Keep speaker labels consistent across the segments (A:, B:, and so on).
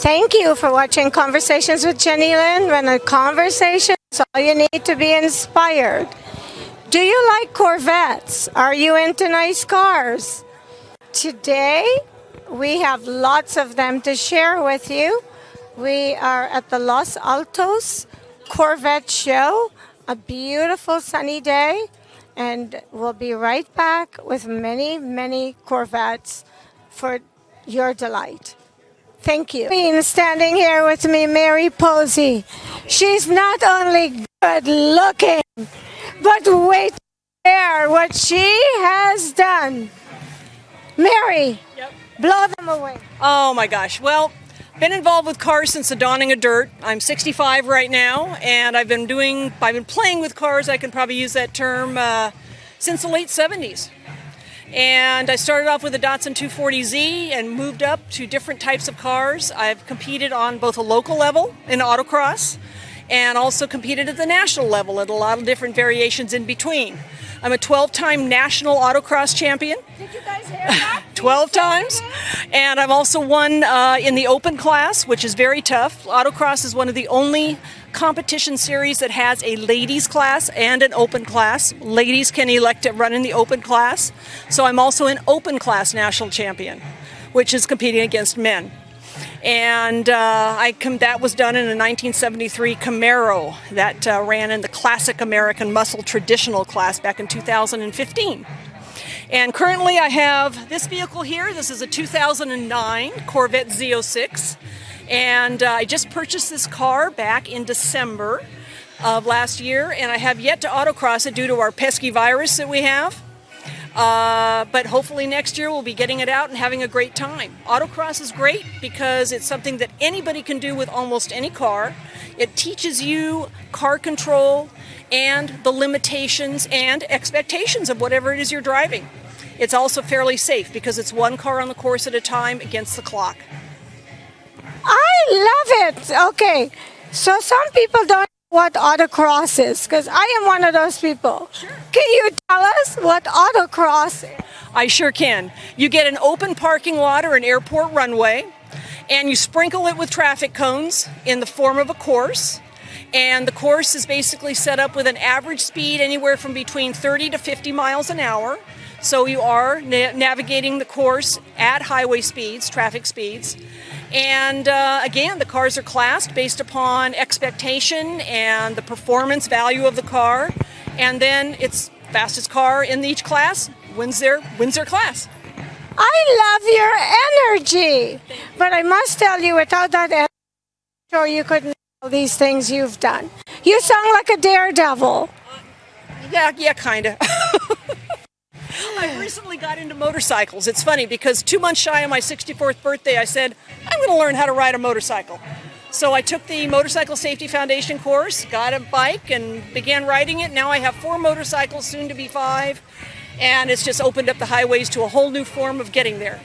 A: Thank you for watching Conversations with Jennylyn. When a conversation is all you need to be inspired. Do you like Corvettes? Are you into nice cars? Today, we have lots of them to share with you. We are at the Los Altos Corvette show, a beautiful sunny day, and we'll be right back with many, many Corvettes for your delight. Thank you. Standing here with me, Mary Posey. She's not only good looking, but wait there what she has done. Mary, blow them away.
B: Oh my gosh. Well, been involved with cars since the dawning of dirt. I'm 65 right now, and I've been playing with cars, I can probably use that term, since the late 70s. And I started off with a Datsun 240Z and moved up to different types of cars. I've competed on both a local level in autocross and also competed at the national level at a lot of different variations in between. I'm a 12-time national autocross champion.
A: Did you guys hear that?
B: 12 times. And I've also won in the open class, which is very tough. Autocross is one of the only competition series that has a ladies class and an open class. Ladies can elect to run in the open class. So I'm also an open class national champion, which is competing against men. And that was done in a 1973 Camaro that ran in the Classic American Muscle Traditional class back in 2015. And currently I have this vehicle here. This is a 2009 Corvette Z06. And I just purchased this car back in December of last year, and I have yet to autocross it due to our pesky virus that we have. But hopefully next year we'll be getting it out and having a great time. Autocross is great because it's something that anybody can do with almost any car. It teaches you car control and the limitations and expectations of whatever it is you're driving. It's also fairly safe because it's one car on the course at a time against the clock.
A: I love it. Okay, so some people don't know what autocross is, because I am one of those people.
B: Sure.
A: Can you tell us what autocross is?
B: I sure can. You get an open parking lot or an airport runway, and you sprinkle it with traffic cones in the form of a course. And the course is basically set up with an average speed anywhere from between 30 to 50 miles an hour. So you are navigating the course at highway speeds, traffic speeds. And again, the cars are classed based upon expectation and the performance value of the car. And then it's fastest car in each class wins their class.
A: I love your energy. But I must tell you, without that energy, I'm sure you couldn't do all these things you've done. You sound like a daredevil.
B: Yeah, kind of. I recently got into motorcycles. It's funny because 2 months shy of my 64th birthday, I said, I'm going to learn how to ride a motorcycle. So I took the Motorcycle Safety Foundation course, got a bike, and began riding it. Now I have 4 motorcycles, soon to be 5, and it's just opened up the highways to a whole new form of getting there.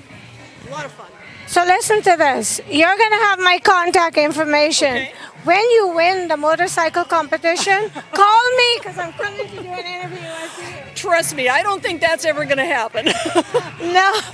B: A lot of fun.
A: So listen to this. You're going to have my contact information.
B: Okay.
A: When you win the motorcycle competition, call me because I'm coming to do an interview with you.
B: Trust me, I don't think that's ever going to happen.
A: No, it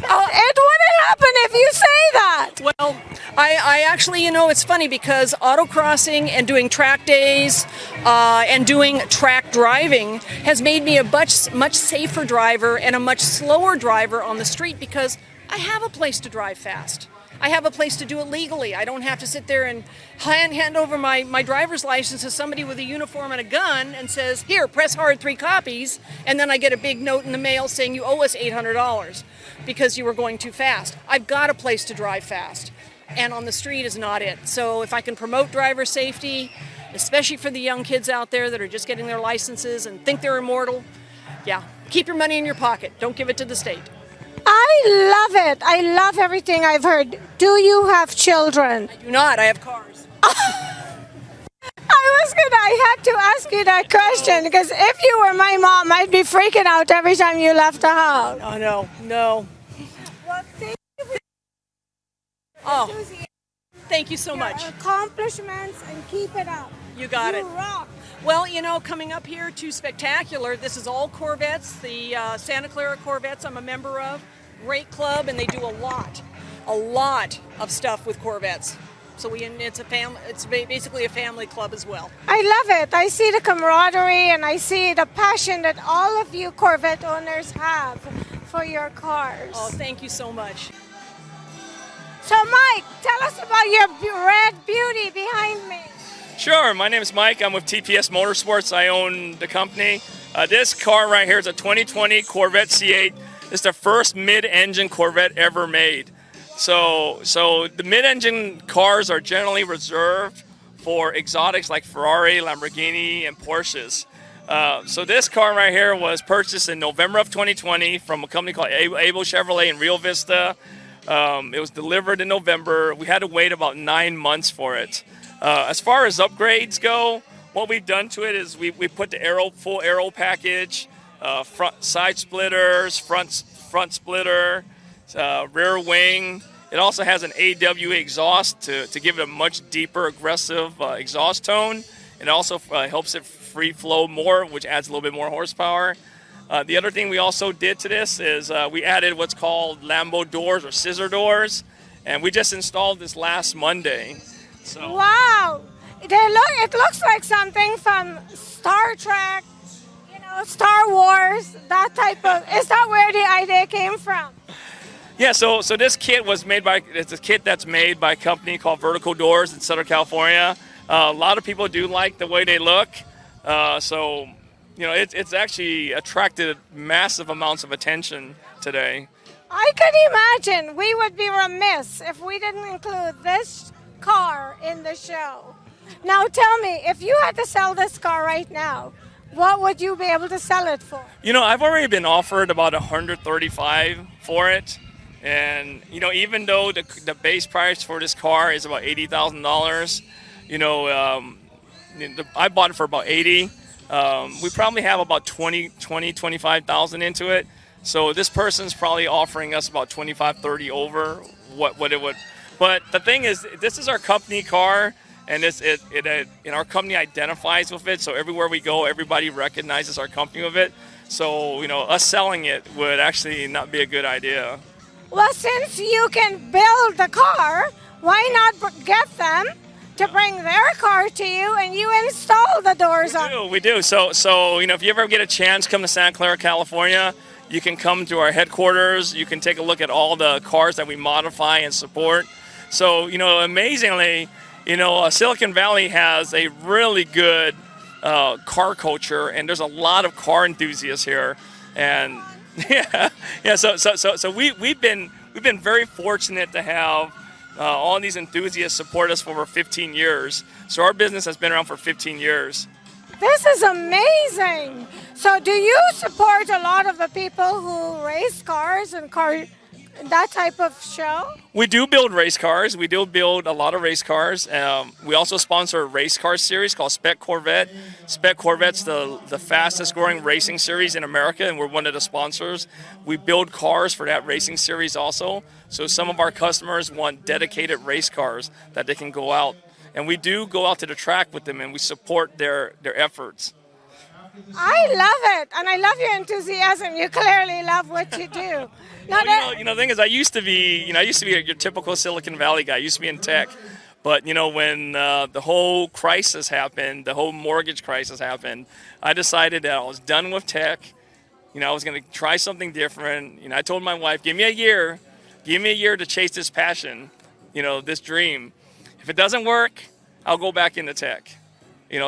A: wouldn't happen if you say that.
B: Well, I actually, it's funny because autocrossing and doing track days and doing track driving has made me a much safer driver and a much slower driver on the street because I have a place to drive fast. I have a place to do it legally. I don't have to sit there and hand over my driver's license to somebody with a uniform and a gun and says, here, press hard 3 copies, and then I get a big note in the mail saying you owe us $800 because you were going too fast. I've got a place to drive fast, and on the street is not it. So if I can promote driver safety, especially for the young kids out there that are just getting their licenses and think they're immortal, yeah, keep your money in your pocket. Don't give it to the state.
A: I love it. I love everything I've heard. Do you have children?
B: I do not. I have cars.
A: I had to ask you that question because if you were my mom, I'd be freaking out every time you left the house.
B: Oh, no.
A: Well, thank you for
B: thank you so much.
A: Accomplishments, and keep it up.
B: You got it.
A: You rock.
B: Well, coming up here to Spectacular, this is all Corvettes, the Santa Clara Corvettes I'm a member of. Great club, and they do a lot of stuff with Corvettes. So it's basically a family club as well.
A: I love it. I see the camaraderie and I see the passion that all of you Corvette owners have for your cars.
B: Oh, thank you so much.
A: So Mike, tell us about your red beauty behind me.
C: Sure, my name is Mike. I'm with TPS Motorsports. I own the company. This car right here is a 2020 Corvette C8. It's the first mid-engine Corvette ever made. So the mid-engine cars are generally reserved for exotics like Ferrari, Lamborghini, and Porsches. So this car right here was purchased in November of 2020 from a company called Able Chevrolet in Rio Vista. It was delivered in November. We had to wait about 9 months for it. As far as upgrades go, what we've done to it is we put the full aero package, front side splitters, front splitter, rear wing. It also has an AWE exhaust to give it a much deeper, aggressive exhaust tone. It also helps it free flow more, which adds a little bit more horsepower. The other thing we also did to this is we added what's called Lambo doors or scissor doors, and we just installed this last Monday. So.
A: Wow! It looks like something from Star Trek, Star Wars, that type of. Is that where the idea came from?
C: Yeah, so this kit was it's a kit that's made by a company called Vertical Doors in Southern California. A lot of people do like the way they look. It's actually attracted massive amounts of attention today.
A: I could imagine we would be remiss if we didn't include this car in the show. Now tell me, if you had to sell this car right now, what would you be able to sell it for?
C: I've already been offered about $135 for it. And, even though the base price for this car is about $80,000, I bought it for about $80,000. We probably have about $25,000 into it. So this person's probably offering us about $25,000-$30,000 over what it would. But the thing is, this is our company car, and our company identifies with it. So everywhere we go, everybody recognizes our company with it. So, us selling it would actually not be a good idea.
A: Well, since you can build the car, why not get them to bring their car to you and you install the doors on?
C: We do. So if you ever get a chance, come to Santa Clara, California, you can come to our headquarters. You can take a look at all the cars that we modify and support. So, amazingly, Silicon Valley has a really good car culture, and there's a lot of car enthusiasts here. And so we've been very fortunate to have all these enthusiasts support us for over 15 years. So our business has been around for 15 years.
A: This is amazing. So do you support a lot of the people who race cars and that type of show?
C: We do build race cars. We do build a lot of race cars. We also sponsor a race car series called Spec Corvette. Spec Corvette's the fastest growing racing series in America, and we're one of the sponsors. We build cars for that racing series also. So some of our customers want dedicated race cars that they can go out. And we do go out to the track with them, and we support their efforts.
A: I love it, and I love your enthusiasm. You clearly love what you do.
C: The thing is, I used to be your typical Silicon Valley guy. I used to be in tech, but when the whole crisis happened, the whole mortgage crisis happened, I decided that I was done with tech. I was going to try something different. I told my wife, give me a year to chase this passion, this dream. If it doesn't work, I'll go back into tech.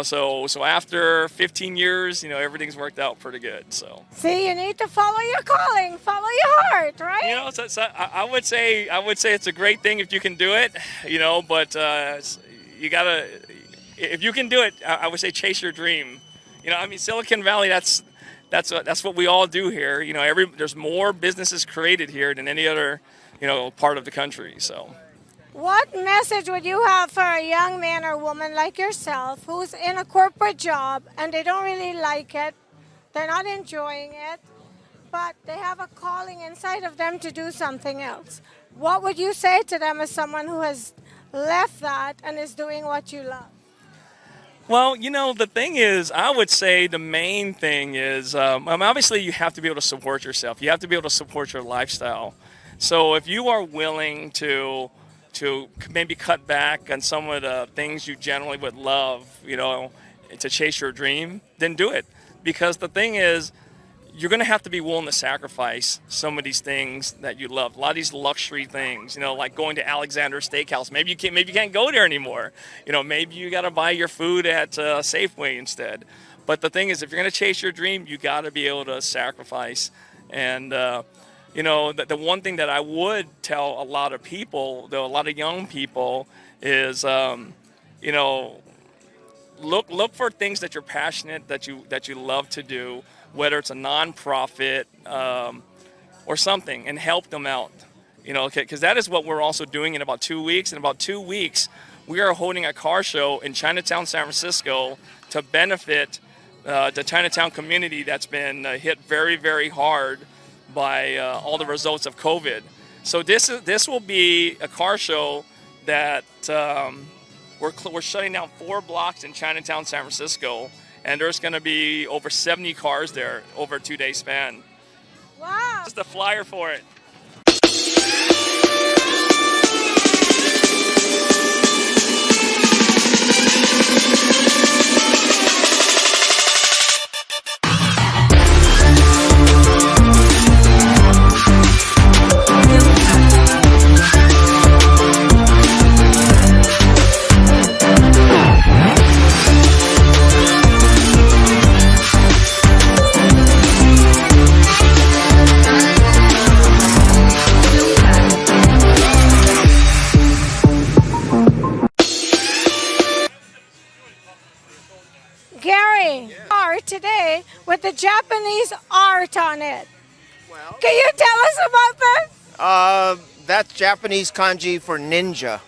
C: So after 15 years, everything's worked out pretty good. So
A: see, you need to follow your calling, follow your heart, right?
C: So I would say it's a great thing if you can do it. But you gotta, if you can do it, I would say chase your dream. Silicon Valley, that's what we all do here. There's more businesses created here than any other, part of the country. So.
A: What message would you have for a young man or woman like yourself who's in a corporate job and they don't really like it, they're not enjoying it, but they have a calling inside of them to do something else? What would you say to them as someone who has left that and is doing what you love?
C: Well, the thing is, I would say the main thing is, obviously you have to be able to support yourself. You have to be able to support your lifestyle. So if you are willing to to maybe cut back on some of the things you generally would love, to chase your dream, then do it. Because the thing is, you're going to have to be willing to sacrifice some of these things that you love. A lot of these luxury things, like going to Alexander Steakhouse. Maybe you can't go there anymore. Maybe you got to buy your food at Safeway instead. But the thing is, if you're going to chase your dream, you got to be able to sacrifice. And the one thing that I would tell a lot of people, though, a lot of young people, is look for things that you're passionate, that you love to do, whether it's a nonprofit or something, and help them out. Because that is what we're also doing in about 2 weeks. In about 2 weeks, we are holding a car show in Chinatown, San Francisco, to benefit the Chinatown community that's been hit very, very hard by all the results of COVID. So this will be a car show that we're shutting down 4 blocks in Chinatown, San Francisco, and there's going to be over 70 cars there over a 2-day span.
A: Wow!
C: Just a flyer for it.
A: Gary, art today with the Japanese art on it. Well, can you tell us about this?
D: That's Japanese kanji for ninja.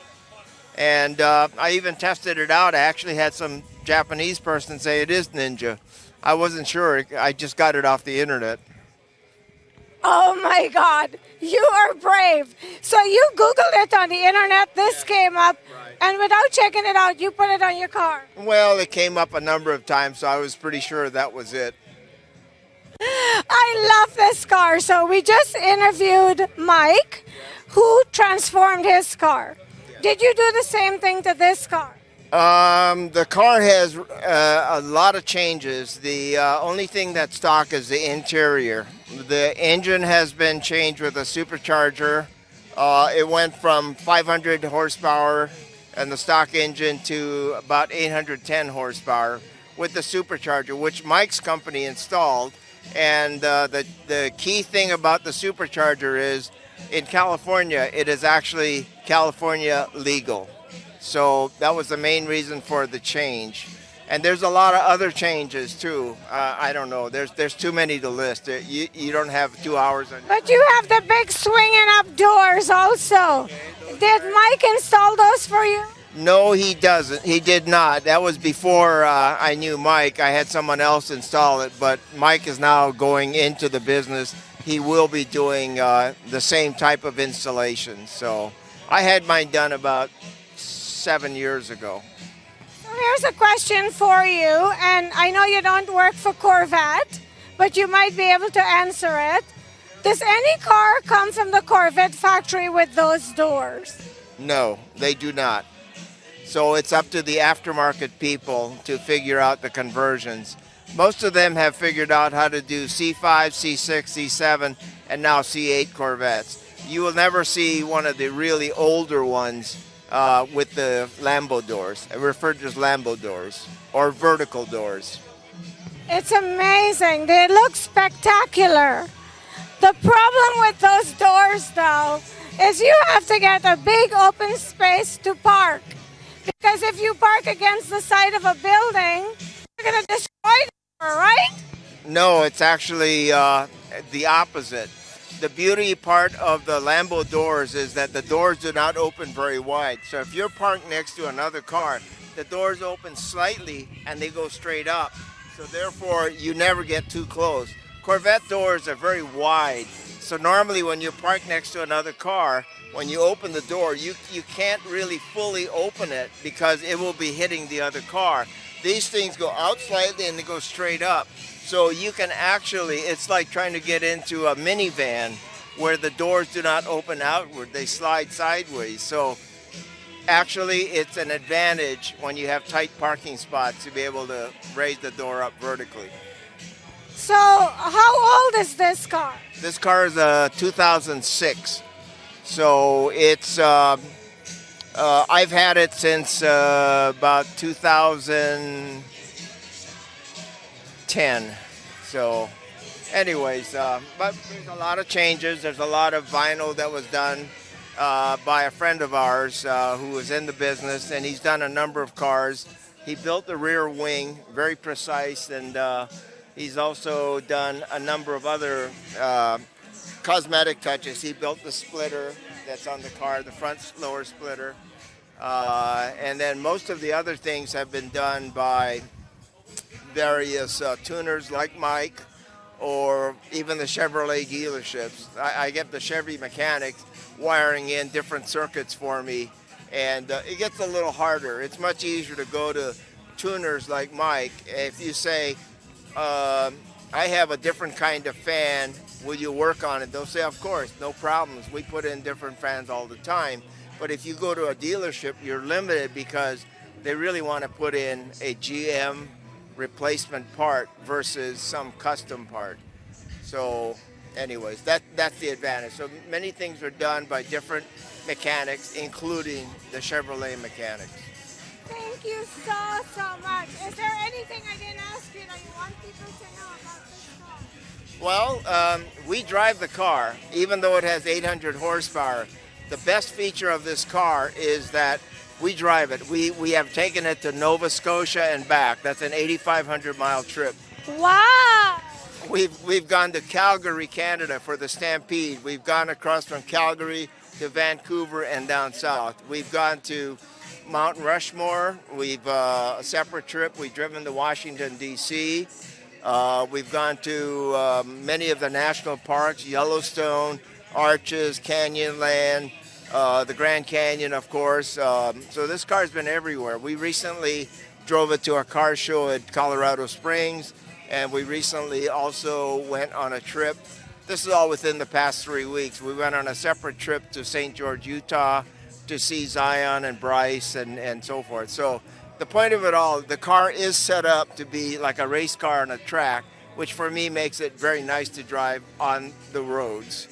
D: And I even tested it out. I actually had some Japanese person say it is ninja. I wasn't sure. I just got it off the internet.
A: Oh my God, you are brave. So you Googled it on the internet, this came up, and without checking it out, you put it on your car.
D: Well, it came up a number of times, so I was pretty sure that was it.
A: I love this car. So we just interviewed Mike, who transformed his car. Did you do the same thing to this car?
D: The car has a lot of changes. The only thing that's stock is the interior. The engine has been changed with a supercharger. It went from 500 horsepower and the stock engine to about 810 horsepower with the supercharger, which Mike's company installed. And the key thing about the supercharger is in California, it is actually California legal. So that was the main reason for the change. And there's a lot of other changes too. I don't know. There's too many to list. You don't have 2 hours.
A: But you have the big swinging up doors also. Did Mike install those for you?
D: No, he doesn't. He did not. That was before I knew Mike. I had someone else install it. But Mike is now going into the business. He will be doing the same type of installation. So I had mine done about 7 years ago.
A: So here's a question for you, and I know you don't work for Corvette, but you might be able to answer it. Does any car come from the Corvette factory with those doors?
D: No, they do not. So it's up to the aftermarket people to figure out the conversions. Most of them have figured out how to do C5, C6, C7, and now C8 Corvettes. You will never see one of the really older ones with the Lambo doors. I refer to as Lambo doors or vertical doors.
A: It's amazing. They look spectacular. The problem with those doors, though, is you have to get a big open space to park. Because if you park against the side of a building, you're going to destroy the door, right?
D: No, it's actually the opposite. The beauty part of the Lambo doors is that the doors do not open very wide. So if you're parked next to another car, the doors open slightly and they go straight up. So therefore, you never get too close. Corvette doors are very wide. So normally when you park next to another car, when you open the door, you can't really fully open it because it will be hitting the other car. These things go out slightly and they go straight up. So you can actually, it's like trying to get into a minivan where the doors do not open outward, they slide sideways. So actually it's an advantage when you have tight parking spots to be able to raise the door up vertically.
A: So, how old is this car?
D: This car is a 2006, so it's I've had it since about 2010. So, anyways, but there's a lot of changes. There's a lot of vinyl that was done by a friend of ours who was in the business, and he's done a number of cars. He built the rear wing, very precise, and he's also done a number of other cosmetic touches. He built the splitter that's on the car, the front lower splitter. And then most of the other things have been done by various tuners like Mike, or even the Chevrolet dealerships. I get the Chevy mechanics wiring in different circuits for me, and it gets a little harder. It's much easier to go to tuners like Mike. If you say, I have a different kind of fan, will you work on it? They'll say, of course, no problems. We put in different fans all the time. But if you go to a dealership, you're limited because they really want to put in a GM replacement part versus some custom part. So anyways, that's the advantage. So many things are done by different mechanics, including the Chevrolet mechanics.
A: Thank you so much. Is there anything I didn't ask you that you want people to know about this car?
D: Well, we drive the car, even though it has 800 horsepower. The best feature of this car is that we drive it. We have taken it to Nova Scotia and back. That's an 8,500 mile trip.
A: Wow!
D: We've gone to Calgary, Canada for the Stampede. We've gone across from Calgary to Vancouver and down south. We've gone to Mount Rushmore. We've a separate trip. We've driven to Washington, D.C. We've gone to many of the national parks, Yellowstone, Arches, Canyonland, the Grand Canyon, of course. So this car's been everywhere. We recently drove it to a car show at Colorado Springs, and we recently also went on a trip. This is all within the past 3 weeks. We went on a separate trip to St. George, Utah, to see Zion and Bryce and so forth. So the point of it all, the car is set up to be like a race car on a track, which for me makes it very nice to drive on the roads.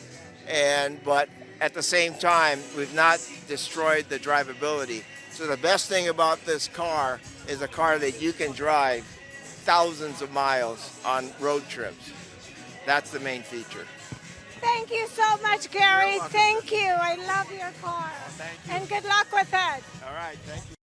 D: But at the same time, we've not destroyed the drivability. So the best thing about this car is a car that you can drive thousands of miles on road trips. That's the main feature.
A: Thank you so much, Gary. Thank you. I love your car.
D: Thank you.
A: And good luck with it.
D: All right, thank you.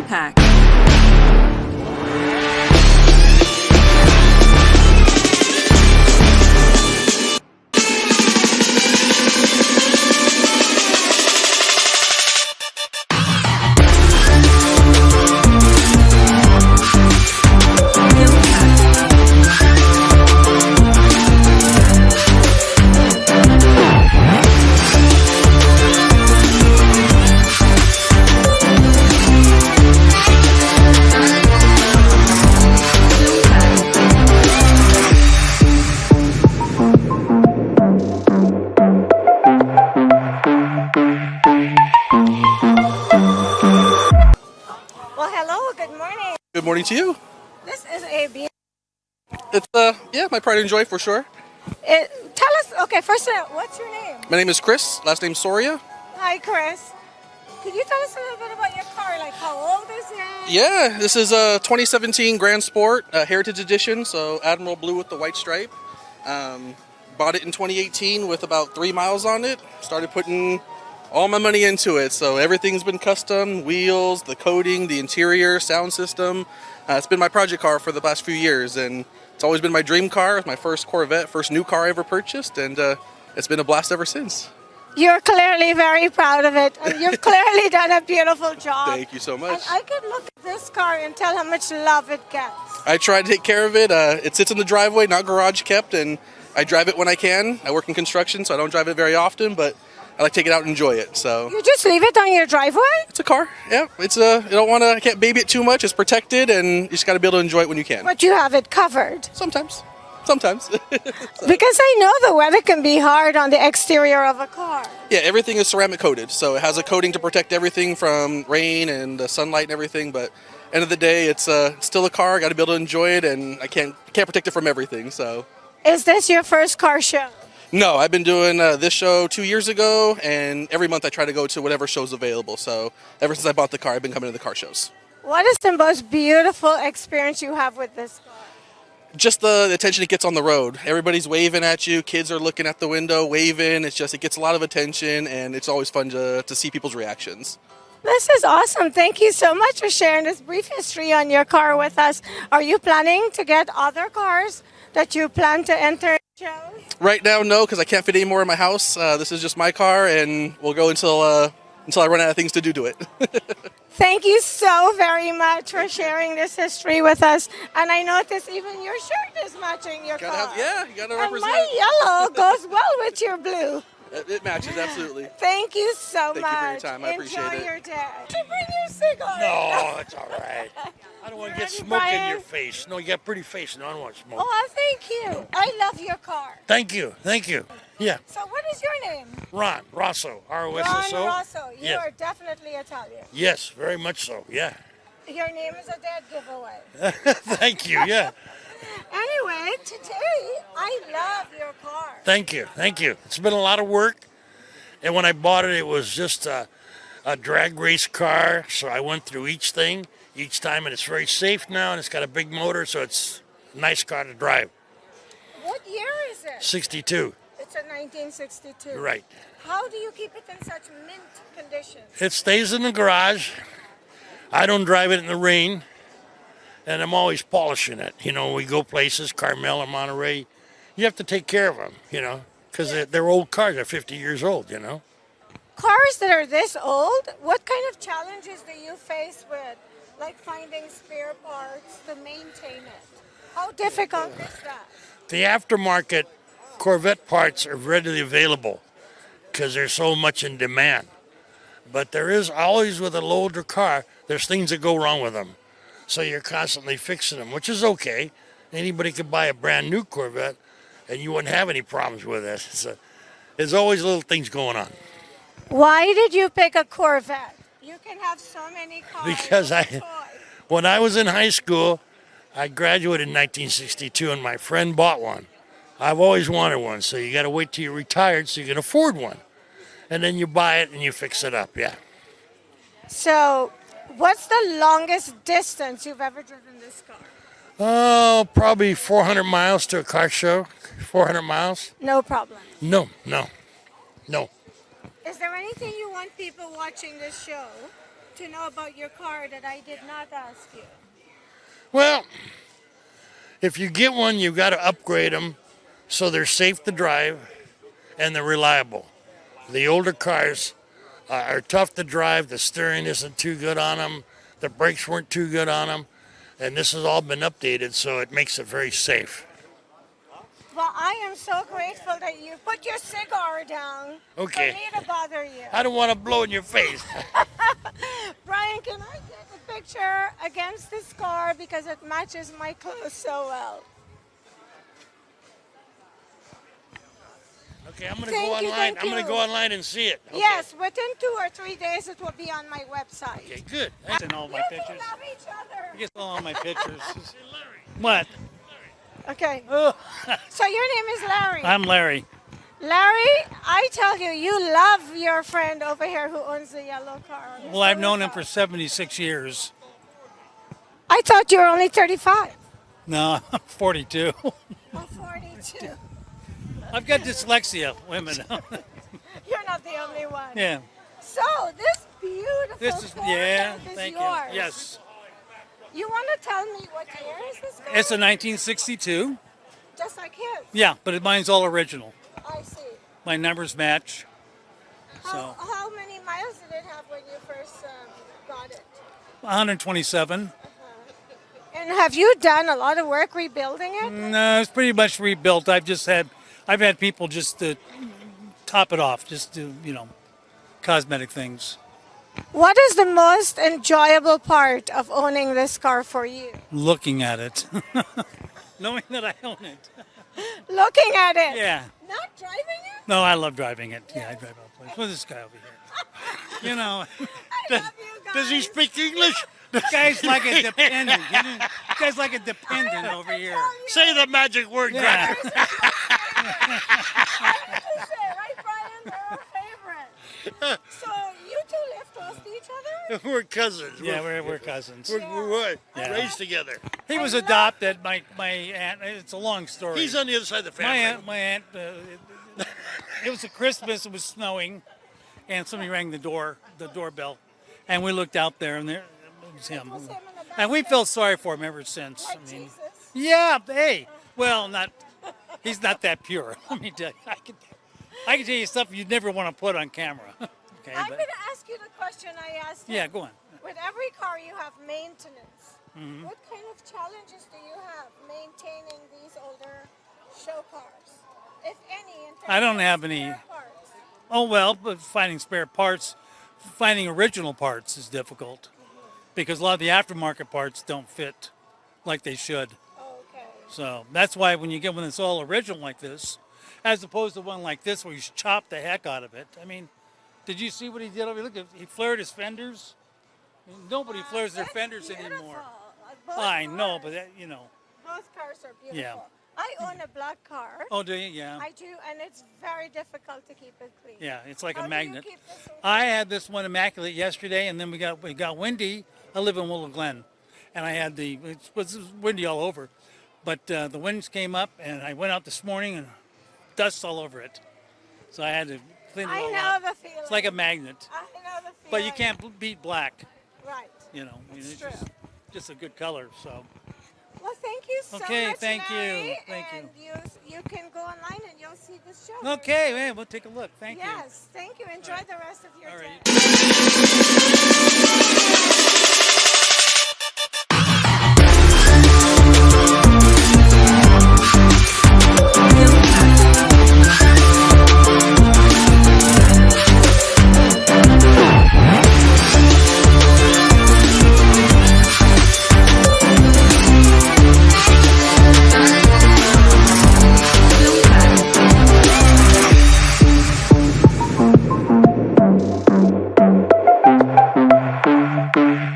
E: Impact.
A: Well, hello, good morning.
F: Good morning to you.
A: This is a beautiful.
F: It's yeah, my pride and joy for sure.
A: Tell us, okay, first, what's your name?
F: My name is Chris. Last name Soria.
A: Hi, Chris. Could you tell us a little bit about your car? Like, how old is it?
F: Yeah, this is a 2017 Grand Sport Heritage Edition, so Admiral Blue with the white stripe. Bought it in 2018 with about 3 miles on it. Started putting all my money into it, so everything's been custom: wheels, the coating, the interior, sound system. It's been my project car for the past few years, and it's always been my dream car. It's my first Corvette, first new car I ever purchased, and it's been a blast ever since.
A: You're clearly very proud of it, and you've clearly done a beautiful job.
F: Thank you so much.
A: And I could look at this car and tell how much love it gets.
F: I try to take care of it. It sits in the driveway, not garage kept, and I drive it when I can. I work in construction, so I don't drive it very often, but I like to take it out and enjoy it. So
A: You just leave it on your driveway?
F: it's a car. Yeah, it's you don't want to. I can't baby it too much. It's protected, and you just got to be able to enjoy it when you can.
A: But you have it covered.
F: Sometimes.
A: Because I know the weather can be hard on the exterior of a car.
F: Yeah, everything is ceramic coated, so it has a coating to protect everything from rain and sunlight and everything. But end of the day, it's still a car. I got to be able to enjoy it, and I can't protect it from everything. So.
A: Is this your first car show?
F: No, I've been doing this show 2 years ago, and every month I try to go to whatever show's available. So ever since I bought the car, I've been coming to the car shows.
A: What is the most beautiful experience you have with this car?
F: Just the attention it gets on the road. Everybody's waving at you. Kids are looking at the window, waving. It gets a lot of attention, and it's always fun to see people's reactions.
A: This is awesome. Thank you so much for sharing this brief history on your car with us. Are you planning to get other cars that you plan to enter in shows?
F: Right now, no, because I can't fit any more in my house. This is just my car, and we'll go until I run out of things to do to it.
A: Thank you so very much for sharing this history with us. And I notice even your shirt is matching your car.
F: You gotta
A: And
F: represent.
A: my yellow goes well with your blue.
F: It matches, absolutely.
A: Thank you so
F: Thank
A: much.
F: you for your time. I appreciate
A: Enjoy
F: it.
A: your day. Did you bring your cigar?
G: No, it's all right. I don't want to get
A: Ready,
G: smoke in
A: Brian?
G: your face. No, you got a pretty face, and I don't want smoke.
A: Oh, thank you. I love your car.
G: Thank you. Yeah,
A: So what is your name?
G: Ron Rosso,
A: Ron
G: R-O-S-S-O.
A: Rosso. You
G: Yeah.
A: are definitely Italian.
G: Yes, very much so. Yeah.
A: Your name is a dead giveaway.
G: Thank you. Yeah.
A: Anyway, today I love your car.
G: Thank you. It's been a lot of work, and when I bought it, it was just a drag race car. So I went through each thing each time, and it's very safe now, and it's got a big motor, so it's a nice car to drive.
A: What year is it?
G: 62.
A: It's a 1962.
G: Right.
A: How do you keep it in such mint condition?
G: It stays in the garage. I don't drive it in the rain, and I'm always polishing it. You know, we go places, Carmel or Monterey. You have to take care of them, you know, because they're old cars. They're 50 years old, you know.
A: Cars that are this old, what kind of challenges do you face with, like finding spare parts to maintain it? How difficult is that?
G: The aftermarket Corvette parts are readily available because they're so much in demand. But there is always, with a older car, there's things that go wrong with them. So you're constantly fixing them, which is okay. Anybody could buy a brand new Corvette and you wouldn't have any problems with it. So there's always little things going on.
A: Why did you pick a Corvette? You can have so many cars.
G: Because when I was in high school, I graduated in 1962 and my friend bought one. I've always wanted one, so you got to wait till you're retired so you can afford one. And then you buy it and you fix it up, yeah.
A: So, what's the longest distance you've ever driven this car?
G: Oh, probably 400 miles to a car show. 400 miles?
A: No problem.
G: No.
A: Is there anything you want people watching this show to know about your car that I did not ask you?
G: Well, if you get one, you've got to upgrade them so they're safe to drive and they're reliable. The older cars are tough to drive. The steering isn't too good on them. The brakes weren't too good on them. And this has all been updated, so it makes it very safe.
A: Well, I am so grateful that you put your cigar down
G: Okay.
A: for me to bother you.
G: I don't want to blow in your face.
A: Brian, can I get a picture against this car because it matches my clothes so well?
G: Okay, I'm going to
A: Thank
G: go
A: you,
G: online.
A: thank
G: I'm going to
A: you.
G: go online and see it. Okay.
A: Yes, within 2 or 3 days it will be on my website.
G: Okay, good.
E: In all my
A: You
E: pictures.
A: two love each other.
E: He gets all my pictures. What?
A: Okay.
E: Oh,
A: So your name is Larry.
E: I'm Larry.
A: Larry, I tell you, you love your friend over here who owns the yellow car.
E: Well, I've
A: Mr.
E: known him
A: Russo.
E: for 76 years.
A: I thought you were only 35.
E: No, I'm 42.
A: I'm 42.
E: I've got dyslexia, women.
A: You're not the only one.
E: Yeah.
A: So this beautiful
E: This is,
A: Corvette
E: yeah,
A: is
E: thank
A: yours.
E: you. Yes.
A: You want to tell me what year is this car?
E: It's a 1962.
A: Just like his.
E: Yeah, but mine's all original.
A: I see.
E: My numbers match.
A: How many miles did it have when you first got it?
E: 127.
A: And have you done a lot of work rebuilding it?
E: No, it's pretty much rebuilt. I've had people just to top it off, just to, cosmetic things.
A: What is the most enjoyable part of owning this car for you?
E: Looking at it. Knowing that I own it.
A: Looking at it.
E: Yeah.
A: Not driving it?
E: No, I love driving it. Yeah, I drive all the place. What's this guy over here?
A: I love you guys.
G: Does he speak English?
E: The guy's like a dependent. The guy's like a dependent over here.
G: Say the magic word,
E: Yeah.
G: Cracker.
A: Right, Brian? They're our favorite. So you two live close to each other?
G: We're cousins.
E: Yeah, we're cousins.
G: We're what?
E: Yeah.
G: Raised together.
E: He was adopted. My aunt. It's a long story.
G: He's on the other side of the family.
E: My aunt. It was a Christmas. It was snowing, and somebody rang the doorbell, and we looked out there, and there it was him.
A: Was him in the
E: And we
A: basket?
E: felt sorry for him ever since.
A: Like Jesus.
E: Yeah. Hey. Well, not. He's not that pure. Let me tell you. I can tell you stuff you'd never want to put on camera. Okay.
A: I'm
E: but-
A: going to ask you the question I asked him.
E: Yeah. Go on.
A: With every car you have maintenance.
E: Mm-hmm.
A: What kind of challenges do you have maintaining these older show cars? If any, in terms
E: I don't
A: of
E: have any-
A: spare parts?
E: Oh well, but finding spare parts, finding original parts is difficult because a lot of the aftermarket parts don't fit like they should.
A: Okay.
E: So that's why when you get one that's all original like this, as opposed to one like this where you chop the heck out of it. I mean, did you see what he did over here? Look, he flared his fenders. Nobody flares their
A: That's
E: fenders
A: beautiful.
E: anymore.
A: Both
E: I know,
A: cars-
E: but
A: both cars are beautiful.
E: Yeah.
A: I own a black car.
E: Oh, do you? Yeah.
A: I do, and it's very difficult to keep it clean.
E: Yeah, it's like
A: How
E: a
A: do
E: magnet.
A: You keep this one
E: I had this one immaculate yesterday, and then we got windy. I live in Willow Glen, and I had it was windy all over, but the winds came up, and I went out this morning and dust all over it, so I had to clean it
A: I
E: all
A: know
E: up.
A: the feeling.
E: It's like a magnet,
A: I know the feeling.
E: but you can't beat black.
A: Right.
E: I mean,
A: It's
E: it's
A: true.
E: just a good color. So
A: Well, thank you so
E: Okay,
A: much,
E: thank you.
A: Larry,
E: Thank you.
A: and you can go online and you'll see this show.
E: okay, man, we'll take a look. Thank you.
A: Yes, thank you. Enjoy the rest of your
E: All
A: day.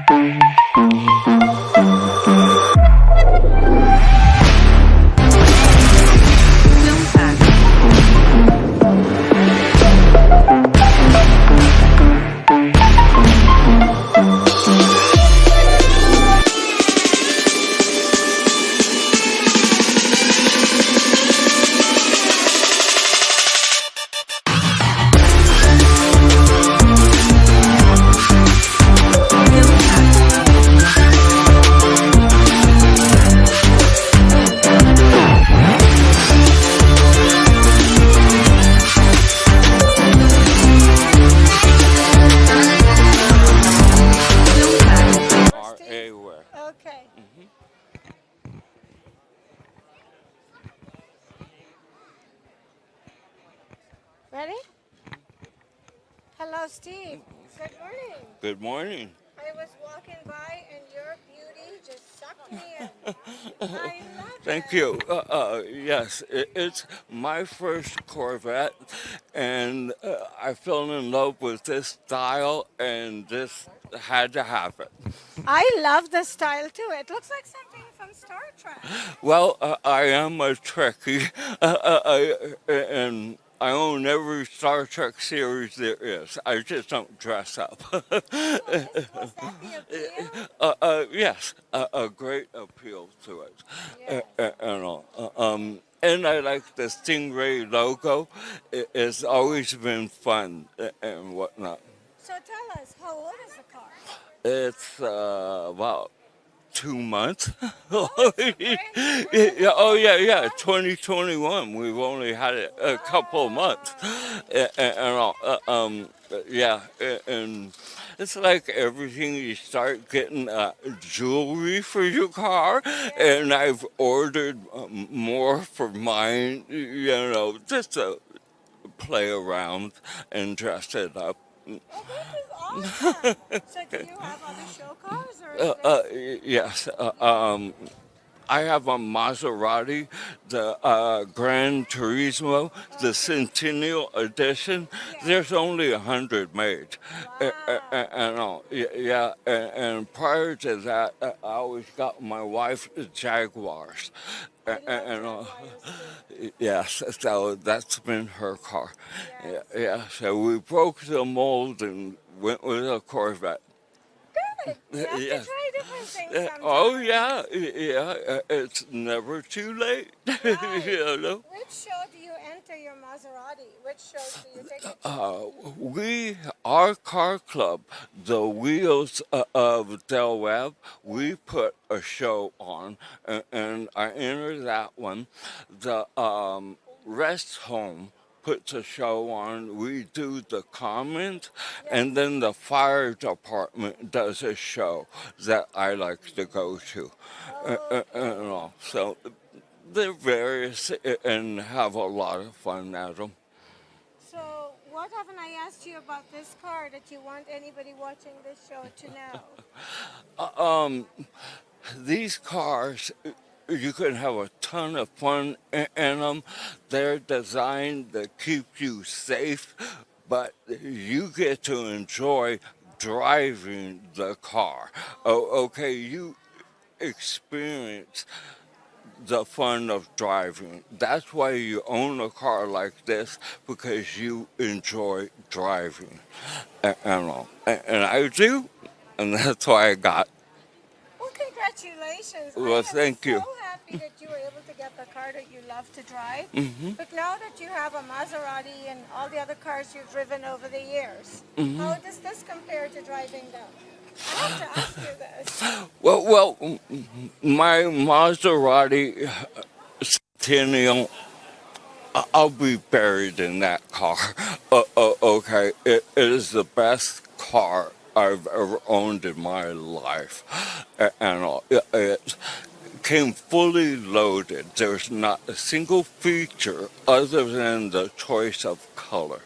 E: right.
H: anywhere.
A: Okay. Ready? Hello, Steve. Good morning.
H: Good morning.
A: I was walking by and your beauty just sucked me in. I love
H: Thank
A: it.
H: you. Yes, it's my first Corvette, and I fell in love with this style, and this had to happen.
A: I love the style too. It looks like something from Star Trek.
H: Well, I am a Trekkie, and I own every Star Trek series there is. I just don't dress up.
A: Was that the appeal?
H: Yes, a great appeal to it.
A: Yes.
H: And I like the Stingray logo. It's always been fun and whatnot.
A: So tell us, how old is the car?
H: It's about 2 months.
A: Great.
H: Oh yeah, 2021. We've only had it a couple of months, and it's like everything. You start getting jewelry for your car, and I've ordered more for mine. Just to play around and dress it up.
A: Oh, this is awesome. So do you have other show cars or is this?
H: Yes. I have a Maserati, the Gran Turismo, the Centennial Edition. There's only 100 made. And prior to that, I always got my wife Jaguars. Yes, so that's been her car. Yeah, so we broke the mold and went with a Corvette.
A: Good. You have to
H: Yes.
A: try different things sometimes.
H: Oh yeah, it's never too late.
A: Right. Which show do you enter your Maserati? Which shows do you take it to?
H: Our car club, the Wheels of Del Webb, we put a show on, and I entered that one. The Rest Home puts a show on. We do the Commons, and then the fire department does a show that I like to go to. So they're various and have a lot of fun at them.
A: So what haven't I asked you about this car that you want anybody watching this show to know?
H: These cars, you can have a ton of fun in them. They're designed to keep you safe, but you get to enjoy driving the car. Okay, you experience the fun of driving. That's why you own a car like this, because you enjoy driving. And I do, and that's why I got.
A: Well, congratulations.
H: Well, thank you.
A: I'm so happy that you were able to get the car that you love to drive. But now that you have a Maserati and all the other cars you've driven over the years, how does this compare to driving them? I have to ask you this.
H: Well, my Maserati Centennial, I'll be buried in that car. Okay, it is the best car I've ever owned in my life. And it came fully loaded. There's not a single feature other than the choice of color.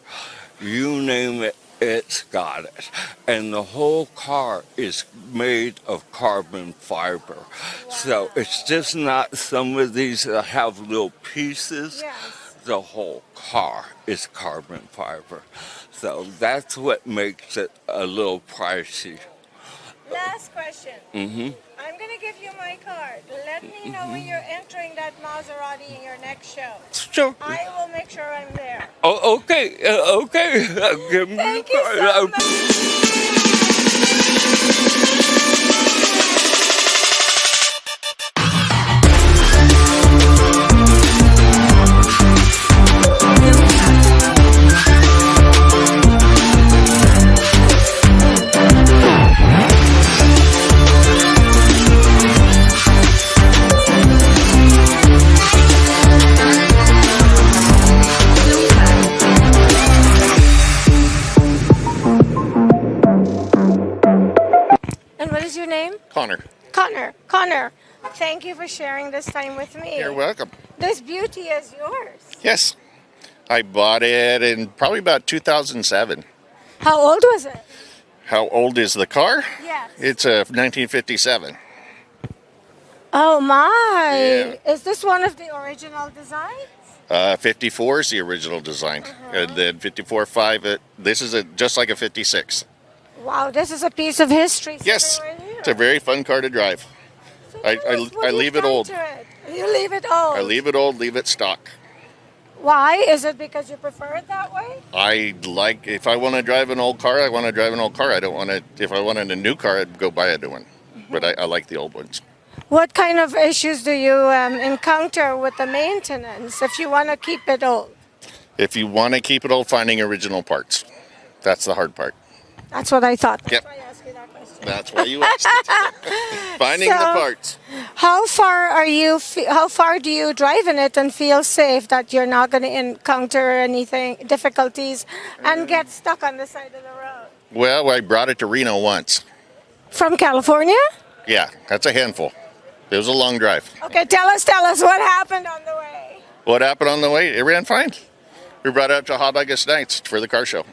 H: You name it, it's got it. And the whole car is made of carbon fiber. So it's just not some of these that have little pieces.
A: Yes.
H: The whole car is carbon fiber. So that's what makes it a little pricey.
A: Last question. I'm going to give you my card. Let me know when you're entering that Maserati in your next show.
H: Sure.
A: I will make sure I'm there.
H: Oh, okay. Okay. Give me
A: Thank
H: the
A: you
H: card.
A: so much. Connor, thank you for sharing this time with me.
I: You're welcome.
A: This beauty is yours.
I: Yes. I bought it in probably about 2007.
A: How old was it?
I: How old is the car?
A: Yes.
I: It's a 1957.
A: Oh my!
I: Yeah.
A: Is this one of the original designs?
I: 54 is the original design. And then 54.5, this is just like a 56.
A: Wow, this is a piece of history.
I: Yes.
A: Right here.
I: It's a very fun car to drive.
A: So
I: I leave it old.
A: You leave it old.
I: I leave it old, leave it stock.
A: Why? Is it because you prefer it that way?
I: If I want to drive an old car, I want to drive an old car. I don't want to, if I wanted a new car, I'd go buy a new one. But I like the old ones.
A: What kind of issues do you encounter with the maintenance if you want to keep it old?
I: If you want to keep it old, finding original parts. That's the hard part.
A: That's what I thought.
I: Yep.
A: That's why I asked you that question.
I: That's why you asked it. Finding the parts.
A: How far do you drive in it and feel safe that you're not going to encounter anything, difficulties, and get stuck on the side of the road?
I: Well, I brought it to Reno once.
A: From California?
I: Yeah, that's a handful. It was a long drive.
A: Okay, tell us what happened on the way.
I: What happened on the way? It ran fine. We brought it up to Hot August Nights for the car show.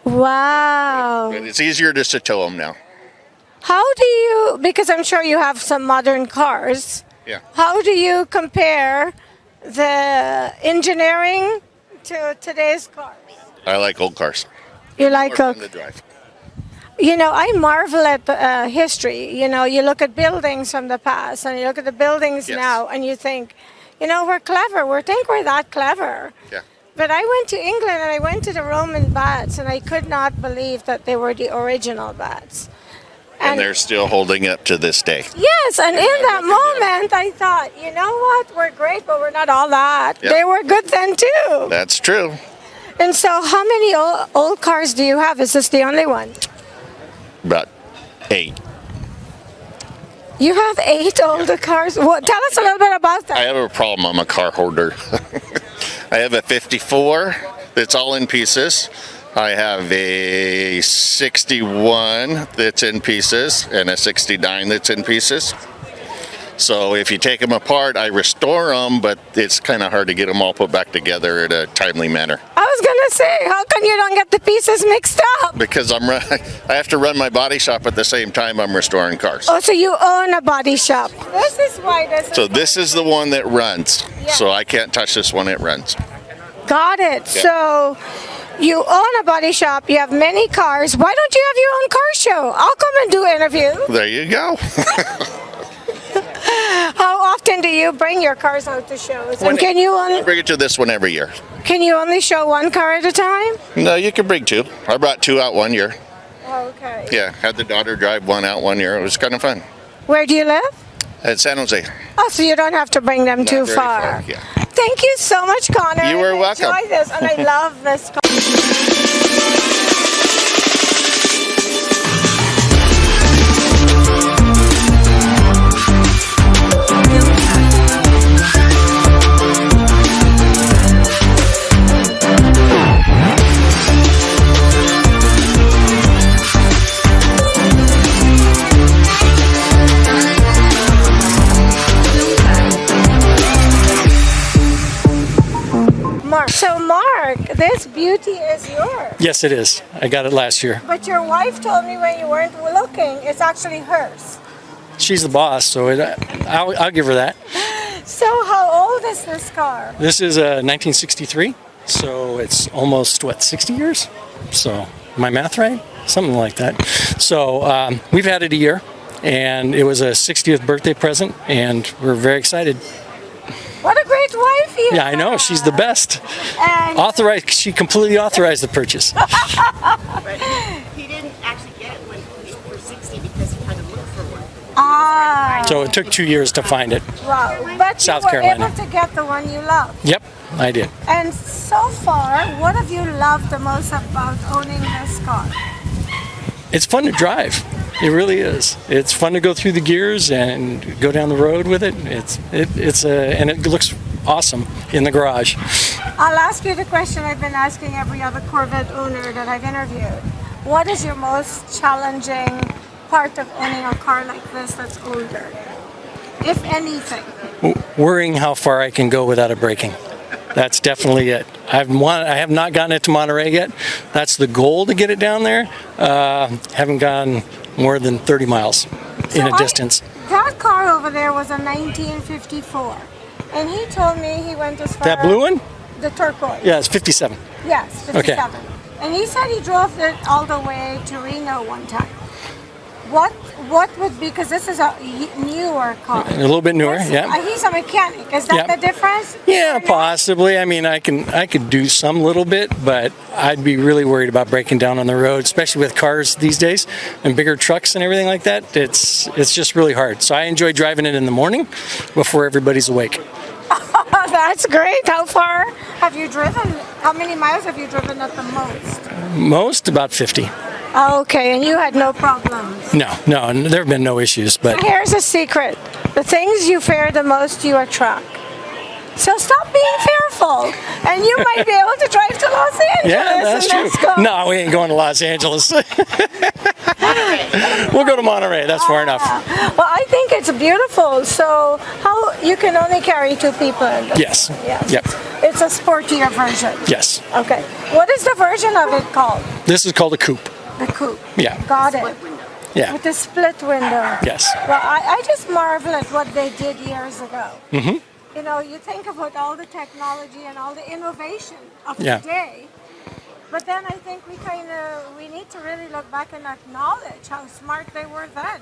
A: Wow.
I: But it's easier just to tow them now.
A: How do you, because I'm sure you have some modern cars,
I: Yeah.
A: how do you compare the engineering to today's cars?
I: I like old cars.
A: You like
I: More fun to drive.
A: You know, I marvel at history. You know, you look at buildings from the past and you look at the buildings
I: Yes.
A: now and you think, you know, we're clever. We think we're that clever.
I: Yeah.
A: But I went to England and I went to the Roman baths and I could not believe that they were the original baths.
I: And they're still holding up to this day.
A: Yes, and in that moment I thought, you know what, we're great, but we're not all that.
I: Yep.
A: They were good then too.
I: That's true.
A: And so how many old cars do you have? Is this the only one?
I: About 8.
A: You have 8 older cars? Well, tell us a little bit about that.
I: I have a problem. I'm a car hoarder. I have a 54 that's all in pieces. I have a 61 that's in pieces and a 69 that's in pieces. So if you take them apart, I restore them, but it's kind of hard to get them all put back together in a timely manner.
A: I was going to say, how come you don't get the pieces mixed up?
I: Because I have to run my body shop at the same time I'm restoring cars.
A: Oh, so you own a body shop. This is why this is...
I: So this is the one that runs.
A: Yeah.
I: So I can't touch this one, it runs.
A: Got it.
I: Yeah.
A: So you own a body shop, you have many cars. Why don't you have your own car show? I'll come and do an interview.
I: There you go.
A: How often do you bring your cars out to shows? And
I: I bring it to this one every year.
A: can you only show one car at a time?
I: No, you can bring 2. I brought 2 out one year.
A: Okay.
I: Yeah, had the daughter drive one out one year. It was kind of fun.
A: Where do you live?
I: At San Jose.
A: Oh, so you don't have to bring them
I: Not
A: too
I: very
A: far.
I: Yeah.
A: Thank you so much, Connor.
I: You are
A: I
I: welcome.
A: enjoy this, and I love this car. Mark, this beauty is yours.
J: Yes, it is. I got it last year.
A: But your wife told me when you weren't looking, it's actually hers.
J: She's the boss, so I'll give her that.
A: So how old is this car?
J: This is a 1963, so it's almost, 60 years? So, my math right? Something like that. So, we've had it a year, and it was a 60th birthday present, and we're very excited.
A: What a great wife you
J: Yeah, I know. She's the best.
A: And
J: She completely authorized the purchase.
K: But he didn't actually get it when he was over 60 because he had to look for one.
J: So it took 2 years to find it.
A: Wow. But
J: South
A: you were
J: Carolina.
A: able to get the one you love.
J: Yep, I did.
A: And so far, what have you loved the most about owning this car?
J: It's fun to drive. It really is. It's fun to go through the gears and go down the road with it. And it looks awesome in the garage.
A: I'll ask you the question I've been asking every other Corvette owner that I've interviewed. What is your most challenging part of owning a car like this that's older? If anything.
J: Worrying how far I can go without it breaking. That's definitely it. I have not gotten it to Monterey yet. That's the goal, to get it down there. Haven't gone more than 30 miles in a distance.
A: That car over there was a 1954. And he told me he went as far
J: That blue one?
A: The turquoise.
J: Yeah, it's 57.
A: Yes, 57.
J: Okay.
A: And he said he drove it all the way to Reno one time. What would be, because this is a newer car.
J: A little bit newer, yeah.
A: He's a mechanic. Is that the difference?
J: Yeah, possibly. I mean, I could do some little bit, but I'd be really worried about breaking down on the road, especially with cars these days and bigger trucks and everything like that. It's just really hard. So I enjoy driving it in the morning before everybody's awake.
A: That's great. How far have you driven? How many miles have you driven at the most?
J: Most, about 50.
A: Okay, and you had no problems?
J: No, there have been no issues. But
A: here's a secret. The things you fear the most, you attract. So stop being fearful, and you might be able to drive to Los Angeles.
J: Yeah, that's true. No, we ain't going to Los Angeles. We'll go to Monterey. That's far enough.
A: Well, I think it's beautiful. So how you can only carry 2 people in this?
J: Yes.
A: Yes.
J: Yep.
A: It's a sportier version.
J: Yes.
A: Okay. What is the version of it called?
J: This is called a coupe.
A: The coupe.
J: Yeah.
A: Got it.
J: Yeah.
A: With the split window.
J: Yes.
A: Well, I just marvel at what they did years ago.
J: Mm-hmm.
A: You know, you think about all the technology and all the innovation of
J: Yeah.
A: today, but then I think we need to really look back and acknowledge how smart they were then.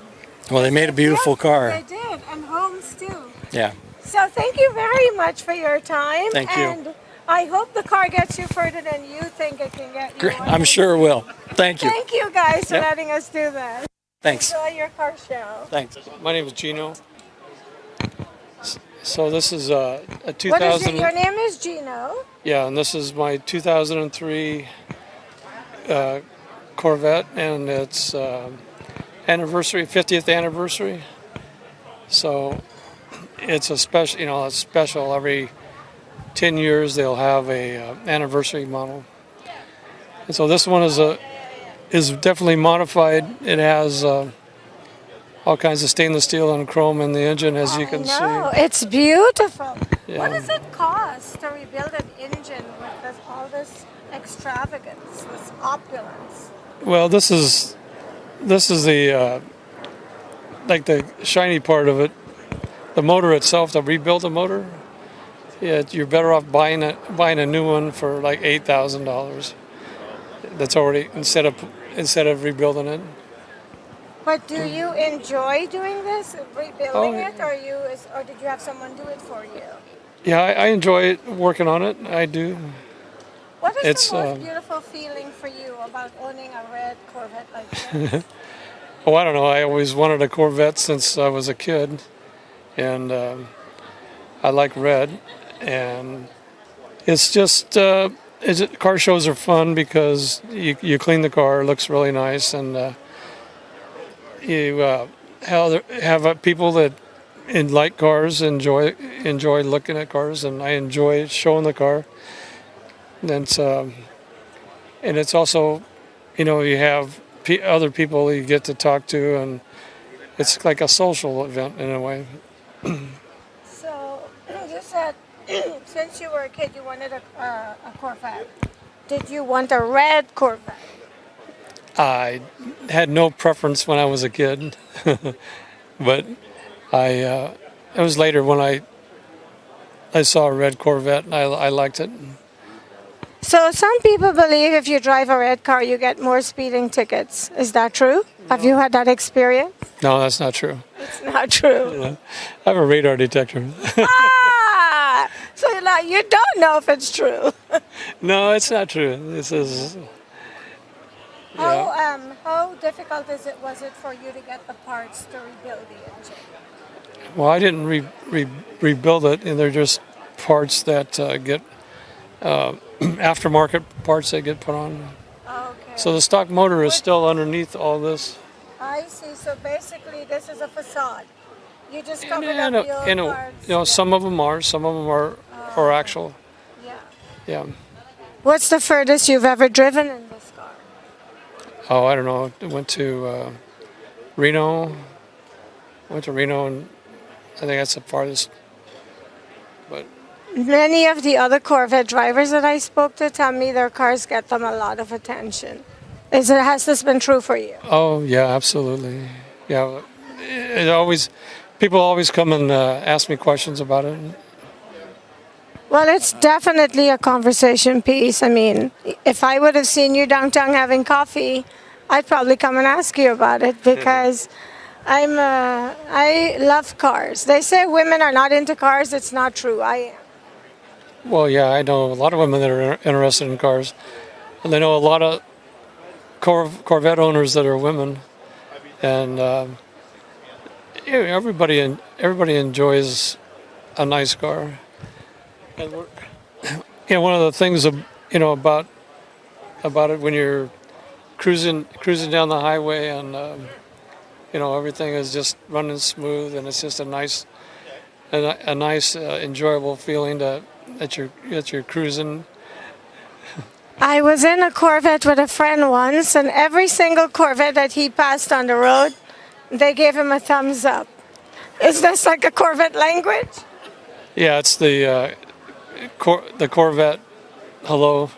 J: Well, they made a beautiful car.
A: They did, and homes too.
J: Yeah.
A: So thank you very much for your time.
J: Thank you.
A: And I hope the car gets you further than you think it can get you.
J: Great. I'm sure it will. Thank you.
A: Thank you guys for
J: Yep.
A: letting us do this.
J: Thanks.
A: Enjoy your car show.
J: Thanks.
L: My name is Gino. So this is a
A: What is
L: 2000.
A: it? Your name is Gino.
L: Yeah, and this is my 2003 Corvette, and it's anniversary, 50th anniversary. So it's a special, it's special. Every 10 years they'll have a anniversary model. And so this one is definitely modified. It has all kinds of stainless steel and chrome in the engine, as you can see.
A: No, it's beautiful.
L: Yeah.
A: What does it cost to rebuild an engine with all this extravagance, this opulence?
L: Well, this is the like the shiny part of it. The motor itself, to rebuild the motor, yeah, you're better off buying a new one for like $8,000. That's already instead of rebuilding it.
A: But do you enjoy doing this, rebuilding it, or did you have someone do it for you?
L: Yeah, I enjoy working on it. I do.
A: What is the most beautiful feeling for you about owning a red Corvette like this?
L: Oh, I don't know. I always wanted a Corvette since I was a kid, and I like red. And it's just car shows are fun because you clean the car, it looks really nice, and you have people that like cars enjoy looking at cars, and I enjoy showing the car. And it's also, you have other people you get to talk to, and it's like a social event in a way.
A: So you said since you were a kid you wanted a Corvette. Did you want a red Corvette?
L: I had no preference when I was a kid, but it was later when I saw a red Corvette and I liked it.
A: So some people believe if you drive a red car, you get more speeding tickets. Is that true? No. Have you had that experience?
L: No, that's not true.
A: It's not true.
L: Yeah. I have a radar detector.
A: So you don't know if it's true.
L: No, it's not true. This is.
A: How difficult was it for you to get the parts to rebuild the engine?
L: Well, I didn't rebuild it, and they're just parts that get aftermarket parts that get put on.
A: Okay.
L: So the stock motor is still underneath all this.
A: I see. So basically, this is a facade. You just covered up the old parts.
L: Some of them are actual.
A: Yeah.
L: Yeah.
A: What's the furthest you've ever driven in this car?
L: Oh, I don't know. I went to Reno. Went to Reno, and I think that's the farthest. But
A: Many of the other Corvette drivers that I spoke to tell me their cars get them a lot of attention. Has this been true for you?
L: oh yeah, absolutely. Yeah, people always come and ask me questions about it.
A: Well, it's definitely a conversation piece. I mean, if I would have seen you downtown having coffee, I'd probably come and ask you about it because I love cars. They say women are not into cars. It's not true. I am.
L: Well, yeah, I know a lot of women that are interested in cars, and I know a lot of Corvette owners that are women, and everybody enjoys a nice car. And one of the things about it when you're cruising down the highway and everything is just running smooth, and it's just a nice enjoyable feeling that you're cruising.
A: I was in a Corvette with a friend once, and every single Corvette that he passed on the road, they gave him a thumbs up. Is this like a Corvette language?
L: Yeah, it's the Corvette hello,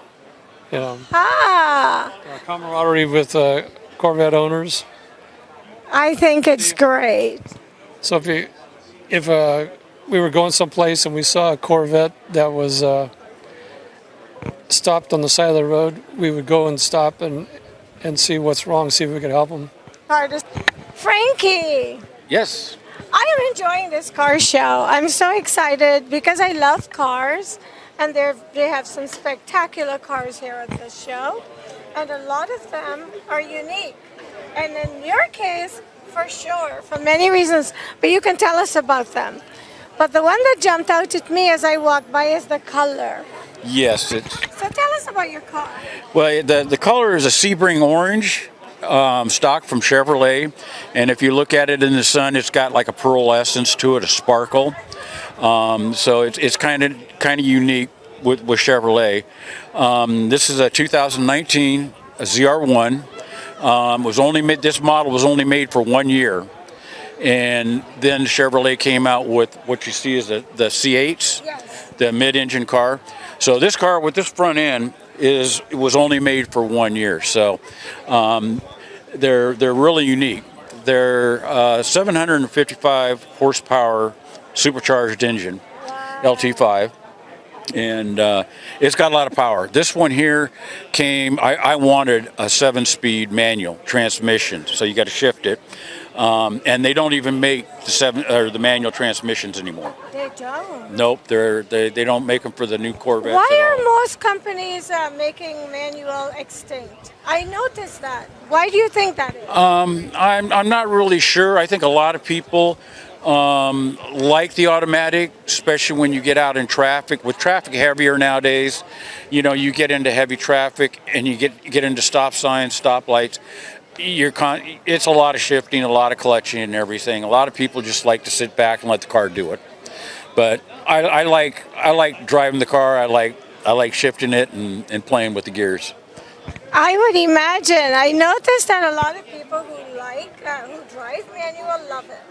L: camaraderie with Corvette owners.
A: I think it's great.
L: So if we were going someplace and we saw a Corvette that was stopped on the side of the road, we would go and stop and see what's wrong, see if we could help them.
A: Frankie!
M: Yes.
A: I am enjoying this car show. I'm so excited because I love cars, and they have some spectacular cars here at the show, and a lot of them are unique. And in your case, for sure, for many reasons, but you can tell us about them. But the one that jumped out at me as I walked by is the color.
M: Yes.
A: So tell us about your car.
M: Well, the color is a Sebring orange, stock from Chevrolet, and if you look at it in the sun, it's got like a pearlescence to it, a sparkle. So it's kind of unique with Chevrolet. This is a 2019 ZR1. This model was only made for 1 year, and then Chevrolet came out with what you see is the C8s, yes, the mid-engine car. So this car with this front end was only made for 1 year. So they're really unique. They're 755 horsepower supercharged engine, wow, LT5. And it's got a lot of power. This one here I wanted a 7-speed manual transmission, so you got to shift it. And they don't even make the manual transmissions anymore.
A: They don't?
M: Nope, they don't make them for the new Corvettes.
A: Why are most companies making manual extinct? I noticed that. Why do you think that is?
M: I'm not really sure. I think a lot of people like the automatic, especially when you get out in traffic. With traffic heavier nowadays, you get into heavy traffic and you get into stop signs, stoplights. It's a lot of shifting, a lot of clutching and everything. A lot of people just like to sit back and let the car do it. But I like driving the car. I like shifting it and playing with the gears.
A: I would imagine. I noticed that a lot of people who drive manual love it.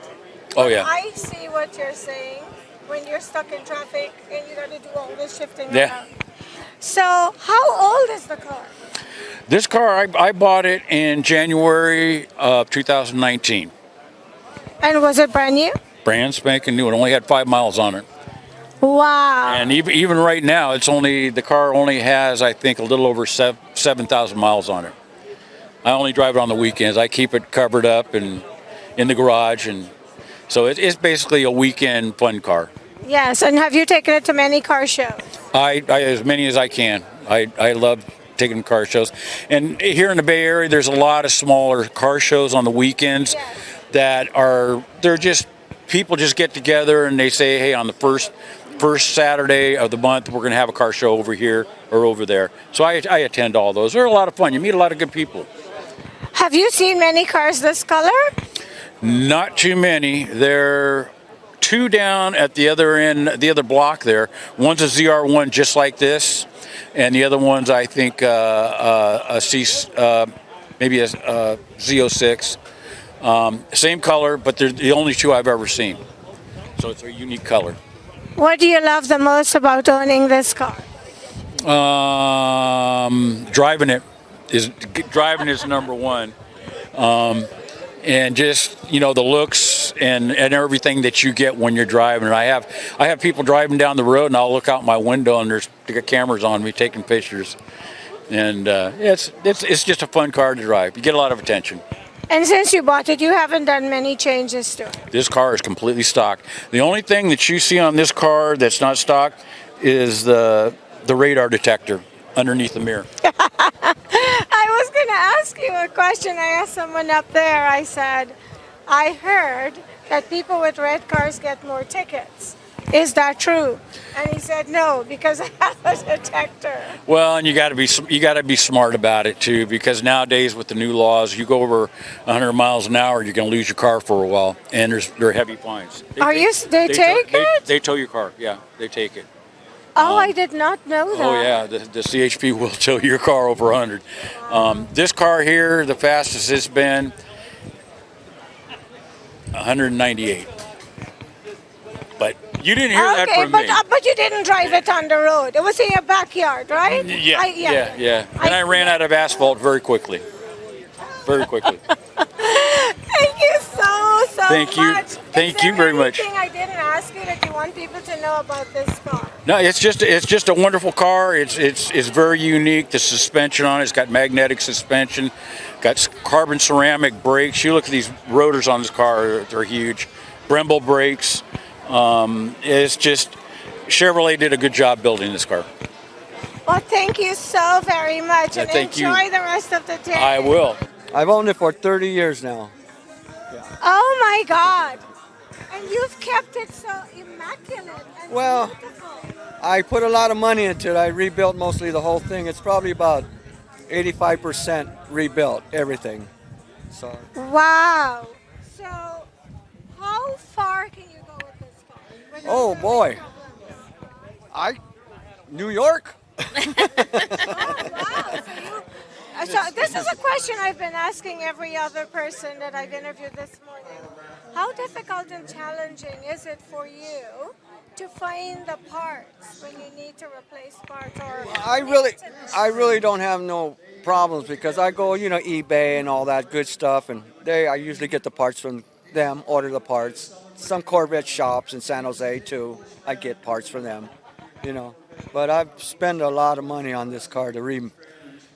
M: Oh yeah.
A: I see what you're saying when you're stuck in traffic and you got to do all this shifting.
M: Yeah.
A: Around. So how old is the car?
M: This car, I bought it in January of 2019.
A: And was it brand new?
M: Brand spanking new. It only had 5 miles on it.
A: Wow.
M: And even right now, the car only has, I think, a little over 7,000 miles on it. I only drive it on the weekends. I keep it covered up and in the garage, and so it's basically a weekend fun car.
A: Yes, and have you taken it to many car shows?
M: I as many as I can. I love taking car shows. And here in the Bay Area, there's a lot of smaller car shows on the weekends, yes, people just get together and they say, hey, on the first Saturday of the month, we're going to have a car show over here or over there. So I attend all those. They're a lot of fun. You meet a lot of good people.
A: Have you seen many cars this color?
M: Not too many. There are 2 down at the other end, the other block there. One's a ZR1 just like this, and the other one's, I think, maybe a Z06. Same color, but they're the only two I've ever seen. So it's a unique color.
A: What do you love the most about owning this car?
M: Driving is number one. And just, you know, the looks and everything that you get when you're driving. And I have people driving down the road, and I'll look out my window, and there's cameras on me taking pictures. And it's just a fun car to drive. You get a lot of attention.
A: And since you bought it, you haven't done many changes to it.
M: This car is completely stock. The only thing that you see on this car that's not stock is the radar detector underneath the mirror.
A: I was going to ask you a question. I asked someone up there. I said, I heard that people with red cars get more tickets. Is that true? And he said no, because I have a detector.
M: Well, and you got to be smart about it too, because nowadays with the new laws, you go over 100 miles an hour, you're going to lose your car for a while, and there are heavy fines.
A: They take it?
M: They tow your car. Yeah, they take it.
A: Oh, I did not know that.
M: Oh yeah, the CHP will tow your car over 100. This car here, the fastest it's been 198. But you didn't hear that from me.
A: But you didn't drive it on the road. It was in your backyard, right?
M: Yeah. And I ran out of asphalt very quickly. Very quickly.
A: Thank you so much.
M: Thank you very much.
A: Anything I didn't ask you that you want people to know about this car?
M: No, it's just a wonderful car. It's very unique. The suspension on it's got magnetic suspension, got carbon ceramic brakes. You look at these rotors on this car; they're huge. Brembo brakes. It's just Chevrolet did a good job building this car.
A: Well, thank you so very much, and
M: thank
A: enjoy
M: you.
A: the rest of the day.
M: I will.
N: I've owned it for 30 years now.
A: Oh my God! And you've kept it so immaculate and
N: Well,
A: beautiful.
N: I put a lot of money into it. I rebuilt mostly the whole thing. It's probably about 85% rebuilt, everything. So.
A: Wow. So, how far can you go with this car?
N: Oh boy. New York?
A: So this is a question I've been asking every other person that I've interviewed this morning. How difficult and challenging is it for you to find the parts when you need to replace parts? Or
N: I really don't have no problems because I go, eBay and all that good stuff, and I usually get the parts from them, order the parts. Some Corvette shops in San Jose too, I get parts from them, But I've spent a lot of money on this car to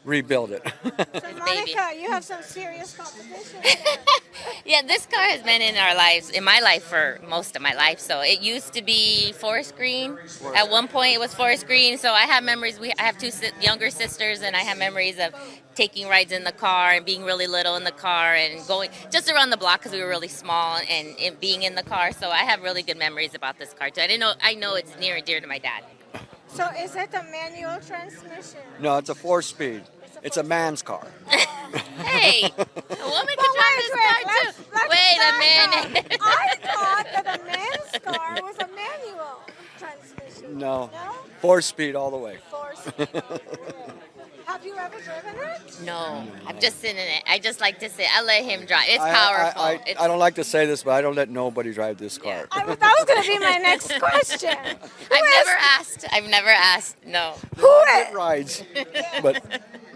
N: rebuild it.
A: So Monica, you have some serious competition.
O: Yeah, this car has been in my life for most of my life. So it used to be forest green. At one point it was forest green. So I have memories. I have two younger sisters, and I have memories of taking rides in the car and being really little in the car and going just around the block because we were really small and it being in the car. So I have really good memories about this car too. I know it's near and dear to my dad.
A: So is it a manual transmission?
N: No, it's a 4-speed. It's a man's car.
O: Hey, a woman can drive this car too. Wait a minute.
A: I thought that a man's car was a manual transmission.
N: No, 4-speed all the way.
A: 4-speed. Have you ever driven it?
O: No, I've just sitting in it. I just like to sit. I let him drive. It's powerful.
N: I don't like to say this, but I don't let nobody drive this car.
A: That was going to be my next question.
O: I've never asked. No.
A: Who
N: is? Rides, but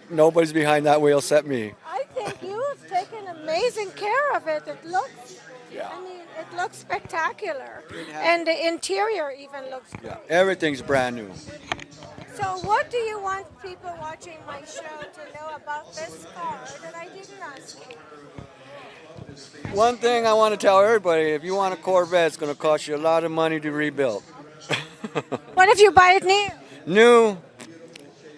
N: nobody's behind that wheel except me.
A: I think you have taken amazing care of it. It looks. It looks spectacular, and the interior even looks great.
N: Yeah, everything's brand new.
A: So what do you want people watching my show to know about this car that I didn't ask you?
N: One thing I want to tell everybody, if you want a Corvette, it's going to cost you a lot of money to rebuild.
A: What if you buy it new?
N: New?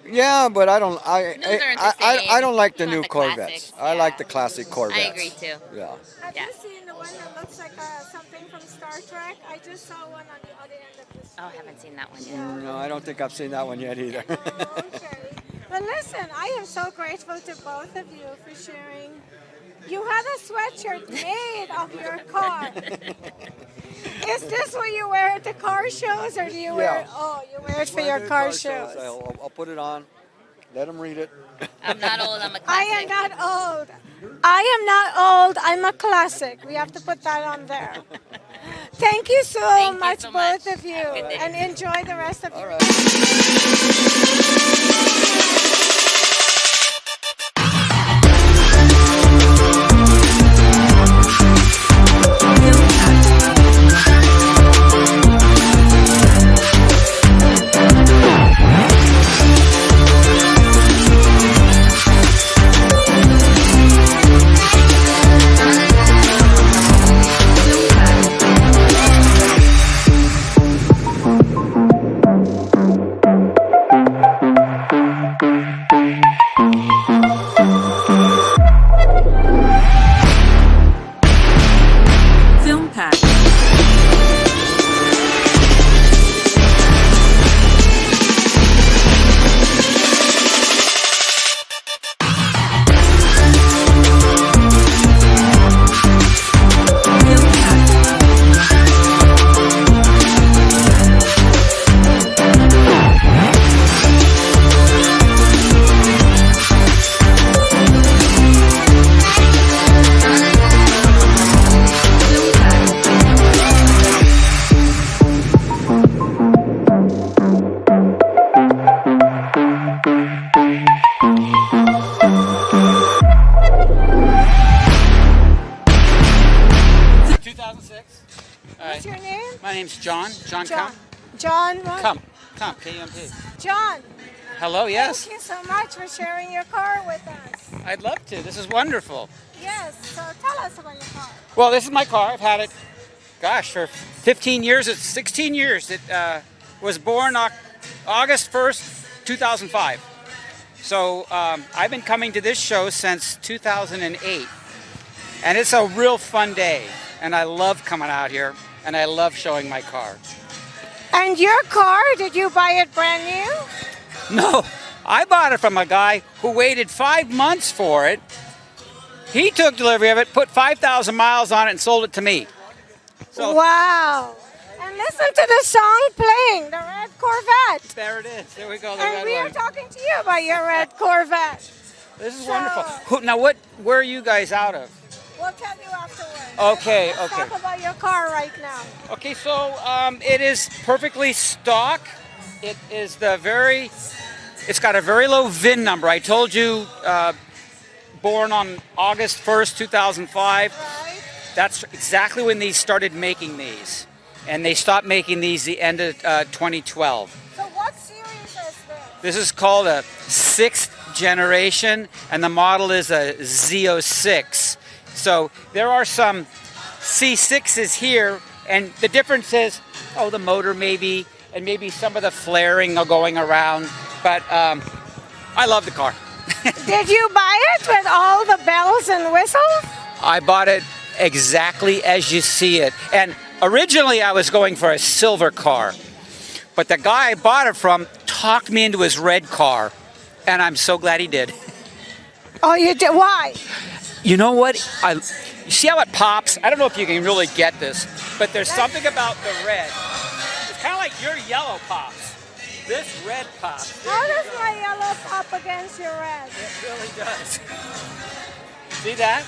N: Yeah, but I don't like the new Corvettes. I like the classic Corvettes.
O: I agree too.
N: Yeah.
A: Have you seen the one that looks like something from Star Trek? I just saw one on the other end of the street.
O: Oh, I haven't seen that one yet.
N: No, I don't think I've seen that one yet either.
A: Okay. But listen, I am so grateful to both of you for sharing. You had a sweatshirt made of your car. Is this what you wear at the car shows, or do you wear it? Oh, you wear it for your car shows.
N: I'll put it on, Let them read it.
O: I'm not old, I'm a
A: I am not old. I am not old. I'm a classic. We have to put that on there. Thank you so much, both of you, and enjoy the rest of your What's your name?
P: My name's John. John Kump.
A: John what?
P: Kump, K-U-M-P.
A: John.
P: Hello, yes.
A: Thank you so much for sharing your car with us.
P: I'd love to. This is wonderful.
A: Yes, so tell us about your car.
P: Well, this is my car. I've had it, gosh, for 15 years. It's 16 years. It was born August 1st, 2005. So I've been coming to this show since 2008. And it's a real fun day. And I love coming out here. And I love showing my car.
A: And your car, did you buy it brand new?
P: No, I bought it from a guy who waited 5 months for it. He took delivery of it, put 5,000 miles on it, and sold it to me. So,
A: wow. And listen to the song playing, the red Corvette.
P: There it is. There we go. The
A: and
P: red
A: we are
P: one.
A: talking to you about your red Corvette.
P: This is wonderful. Now, where are you guys out of?
A: We'll tell you afterwards.
P: Okay,
A: Let's
P: okay.
A: talk about your car right now.
P: Okay, so it is perfectly stock. It is it's got a very low VIN number. I told you, born on August 1st, 2005.
A: Right.
P: That's exactly when they started making these. And they stopped making these the end of 2012.
A: So what series is this?
P: This is called a 6th generation, and the model is a Z06. So there are some C6s here, and the difference is, the motor maybe, and maybe some of the flaring are going around. But I love the car.
A: Did you buy it with all the bells and whistles?
P: I bought it exactly as you see it. And originally I was going for a silver car, but the guy I bought it from talked me into his red car, and I'm so glad he did.
A: Oh, you did? Why?
P: You know what? You see how it pops? I don't know if you can really get this, but there's something about the red. It's kind of like your yellow pops. This red pops.
A: How does my yellow pop against your red?
P: It really does. See that?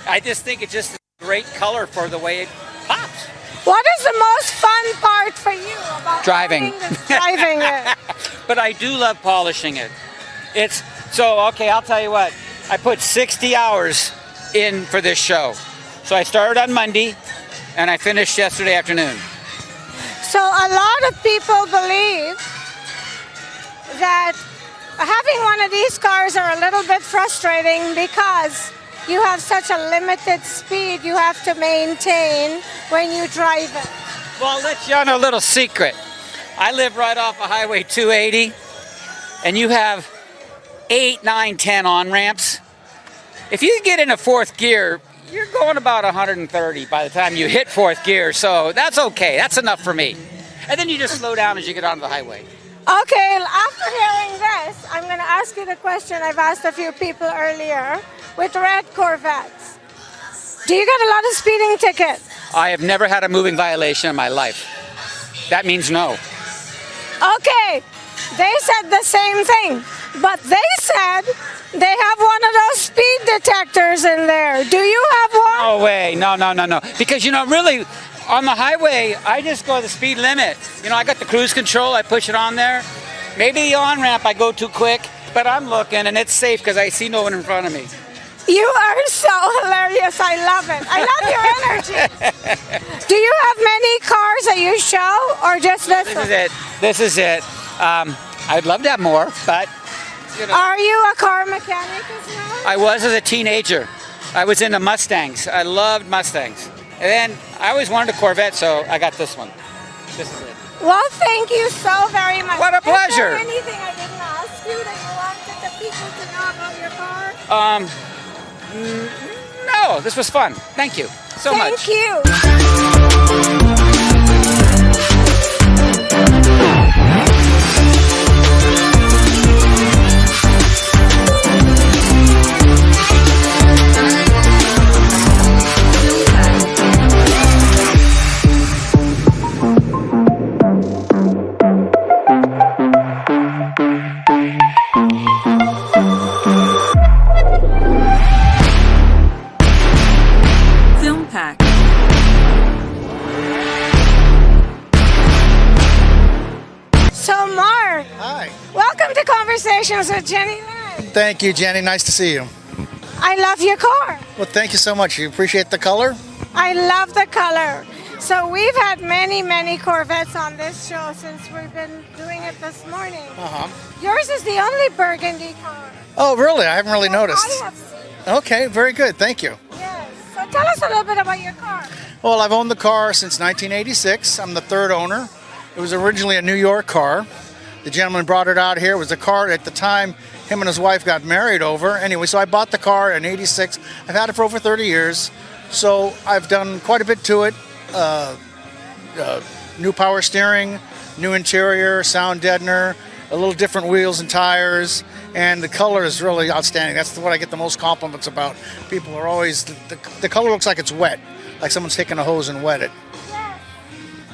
P: I just think it's just a great color for the way it pops.
A: What is the most fun part for you about
P: Driving.
A: driving it?
P: But I do love polishing it. Okay, I'll tell you what. I put 60 hours in for this show. So I started on Monday, and I finished yesterday afternoon.
A: So a lot of people believe that having one of these cars are a little bit frustrating because you have such a limited speed you have to maintain when you drive it.
P: Well, I'll let you on a little secret. I live right off of Highway 280, and you have 8, 9, 10 on-ramps. If you get into 4th gear, you're going about 130 by the time you hit 4th gear, so that's okay. That's enough for me. And then you just slow down as you get onto the highway.
A: Okay, after hearing this, I'm going to ask you the question I've asked a few people earlier with red Corvettes. Do you get a lot of speeding tickets?
P: I have never had a moving violation in my life. That means no.
A: Okay, they said the same thing. But they said they have one of those speed detectors in there. Do you have one?
P: No way. No. Because, really, on the highway, I just go the speed limit. I got the cruise control. I push it on there. Maybe the on-ramp, I go too quick. But I'm looking, and it's safe because I see no one in front of me.
A: You are so hilarious. I love it. I love your energy. Do you have many cars that you show, or just this one?
P: This is it. I'd love to have more, but...
A: Are you a car mechanic as well?
P: I was as a teenager. I was into Mustangs. I loved Mustangs. And then I always wanted a Corvette, so I got this one. This is it.
A: Well, thank you so very much.
P: What a pleasure.
A: Is there anything I didn't ask you that you wanted the people to know about your car?
P: No, this was fun. Thank you so much.
A: Thank you. Conversations with Jennylyn.
Q: Thank you, Jenny. Nice to see you.
A: I love your car.
Q: Well, thank you so much. You appreciate the color?
A: I love the color. So we've had many Corvettes on this show since we've been doing it this morning. Yours is the only burgundy car.
Q: Oh, really? I haven't really noticed.
A: I have seen.
Q: Okay, very good. Thank you.
A: Yes. So tell us a little bit about your car.
Q: Well, I've owned the car since 1986. I'm the third owner. It was originally a New York car. The gentleman brought it out here. It was a car at the time him and his wife got married over. Anyway, so I bought the car in 86. I've had it for over 30 years. So I've done quite a bit to it. New power steering, new interior, sound deadener, a little different wheels and tires. And the color is really outstanding. That's what I get the most compliments about. People are always, the color looks like it's wet, like someone's taken a hose and wet it.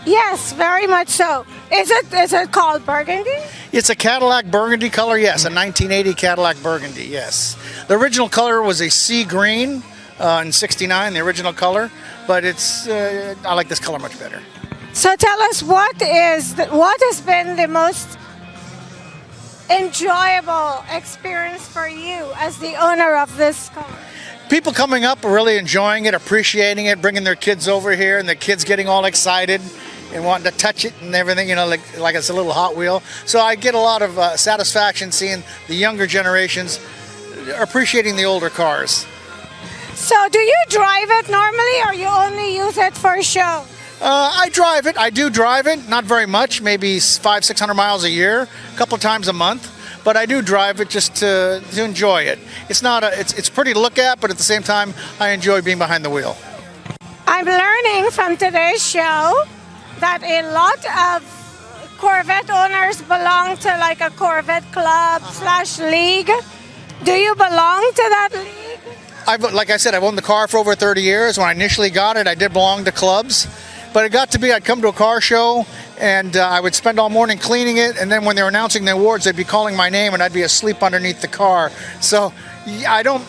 A: Yes, very much so. Is it called burgundy?
Q: It's a Cadillac burgundy color, yes. A 1980 Cadillac burgundy, yes. The original color was a sea green in '69, the original color. But it's I like this color much better.
A: So tell us what has been the most enjoyable experience for you as the owner of this car?
Q: People coming up are really enjoying it, appreciating it, bringing their kids over here, and the kids getting all excited and wanting to touch it and everything, like it's a little Hot Wheel. So I get a lot of satisfaction seeing the younger generations appreciating the older cars.
A: So do you drive it normally, or you only use it for show?
Q: I drive it. I do drive it, not very much, maybe 500-600 miles a year, a couple of times a month. But I do drive it just to enjoy it. It's pretty to look at, but at the same time, I enjoy being behind the wheel.
A: I'm learning from today's show that a lot of Corvette owners belong to like a Corvette club / league. Do you belong to that league?
Q: Like I said, I've owned the car for over 30 years. When I initially got it, I did belong to clubs. But it got to be, I'd come to a car show, and I would spend all morning cleaning it, and then when they were announcing the awards, they'd be calling my name, and I'd be asleep underneath the car. So I don't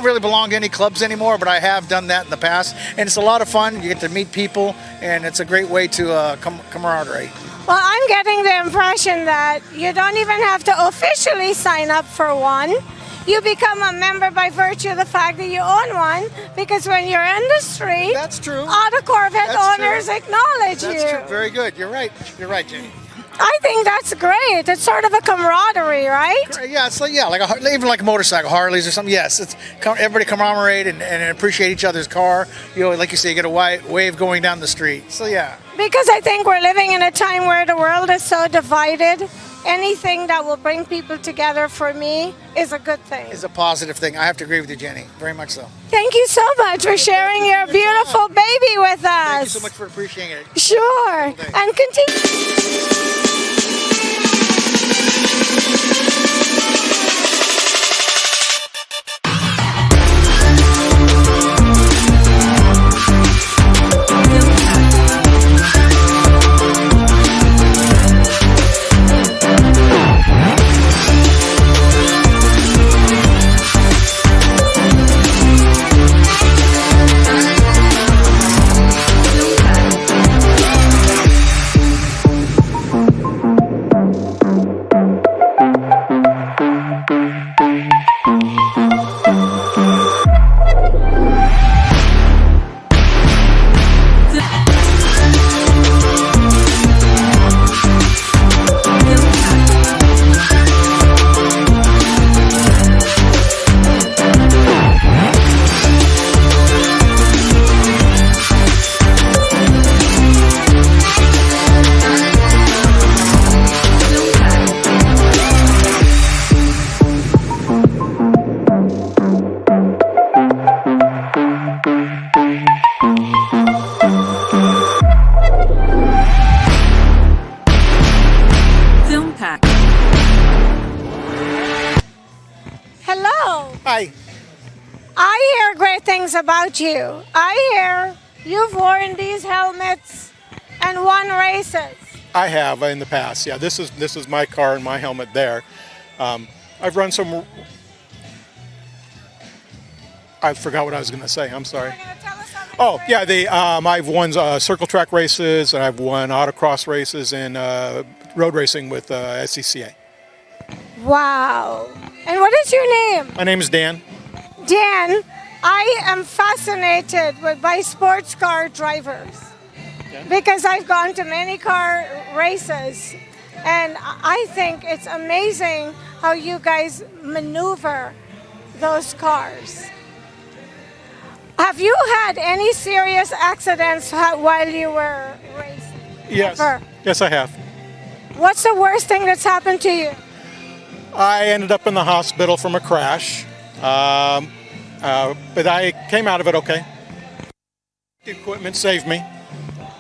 Q: really belong to any clubs anymore, but I have done that in the past, and it's a lot of fun. You get to meet people, and it's a great way to camaraderie.
A: Well, I'm getting the impression that you don't even have to officially sign up for one. You become a member by virtue of the fact that you own one, because when you're in the street,
Q: that's true.
A: Other Corvette owners acknowledge you.
Q: That's true. Very good. You're right. You're right, Jenny.
A: I think that's great. It's sort of a camaraderie, right?
Q: Yeah, it's like even like a motorcycle, Harleys or something. Yes, it's everybody commemorate and appreciate each other's car. Like you say, you get a wave going down the street. So yeah.
A: Because I think we're living in a time where the world is so divided. Anything that will bring people together, for me, is a good thing.
Q: It's a positive thing. I have to agree with you, Jenny. Very much so.
A: Thank you so much for sharing your beautiful baby with us.
Q: Thank you so much for appreciating it.
A: Sure. And continue. about you. I hear you've worn these helmets and won races.
R: I have in the past. Yeah, this is my car and my helmet there. I've run some. I forgot what I was going to say. I'm sorry. Oh yeah, I've won circle track races and I've won autocross races and road racing with SCCA.
A: Wow. And what is your name?
R: My name is Dan.
A: Dan, I am fascinated by sports car drivers because I've gone to many car races, and I think it's amazing how you guys maneuver those cars. Have you had any serious accidents while you were racing?
R: Yes.
A: Ever?
R: Yes, I have.
A: What's the worst thing that's happened to you?
R: I ended up in the hospital from a crash, but I came out of it okay. The equipment saved me.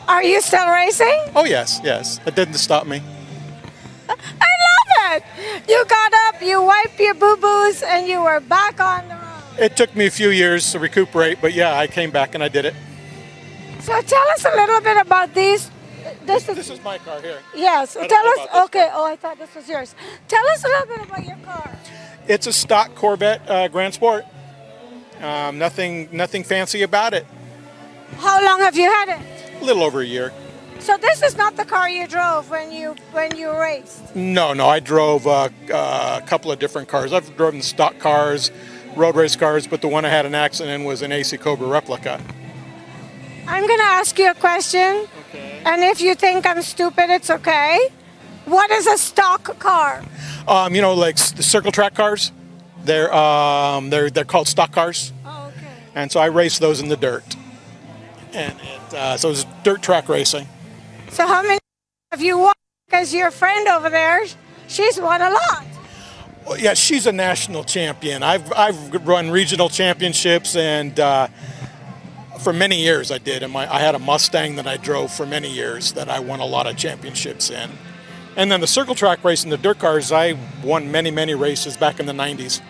A: Are you still racing?
R: Oh yes, yes. It didn't stop me.
A: I love it. You got up, you wiped your boo-boos, and you were back on the road.
R: It took me a few years to recuperate, but yeah, I came back and I did it.
A: So tell us a little bit about these.
R: This is my car here.
A: Yes.
R: I don't
A: Tell
R: know
A: us.
R: about this
A: Okay. Oh, I thought this was yours. Tell us a little bit about your car.
R: It's a stock Corvette Grand Sport. Nothing fancy about it.
A: How long have you had it?
R: A little over a year.
A: So this is not the car you drove when you raced.
R: No, I drove a couple of different cars. I've driven stock cars, road race cars, but the one I had an accident in was an AC Cobra replica.
A: I'm going to ask you a question, and if you think I'm stupid, it's okay. What is a stock car?
R: Like the circle track cars. They're called stock cars.
A: Oh, okay.
R: And so I race those in the dirt. And so it's dirt track racing.
A: So how many have you won? Because your friend over there, she's won a lot.
R: Well, yeah, she's a national champion. I've run regional championships, and for many years I did. And I had a Mustang that I drove for many years that I won a lot of championships in. And then the circle track racing, the dirt cars, I won many races back in the 90s.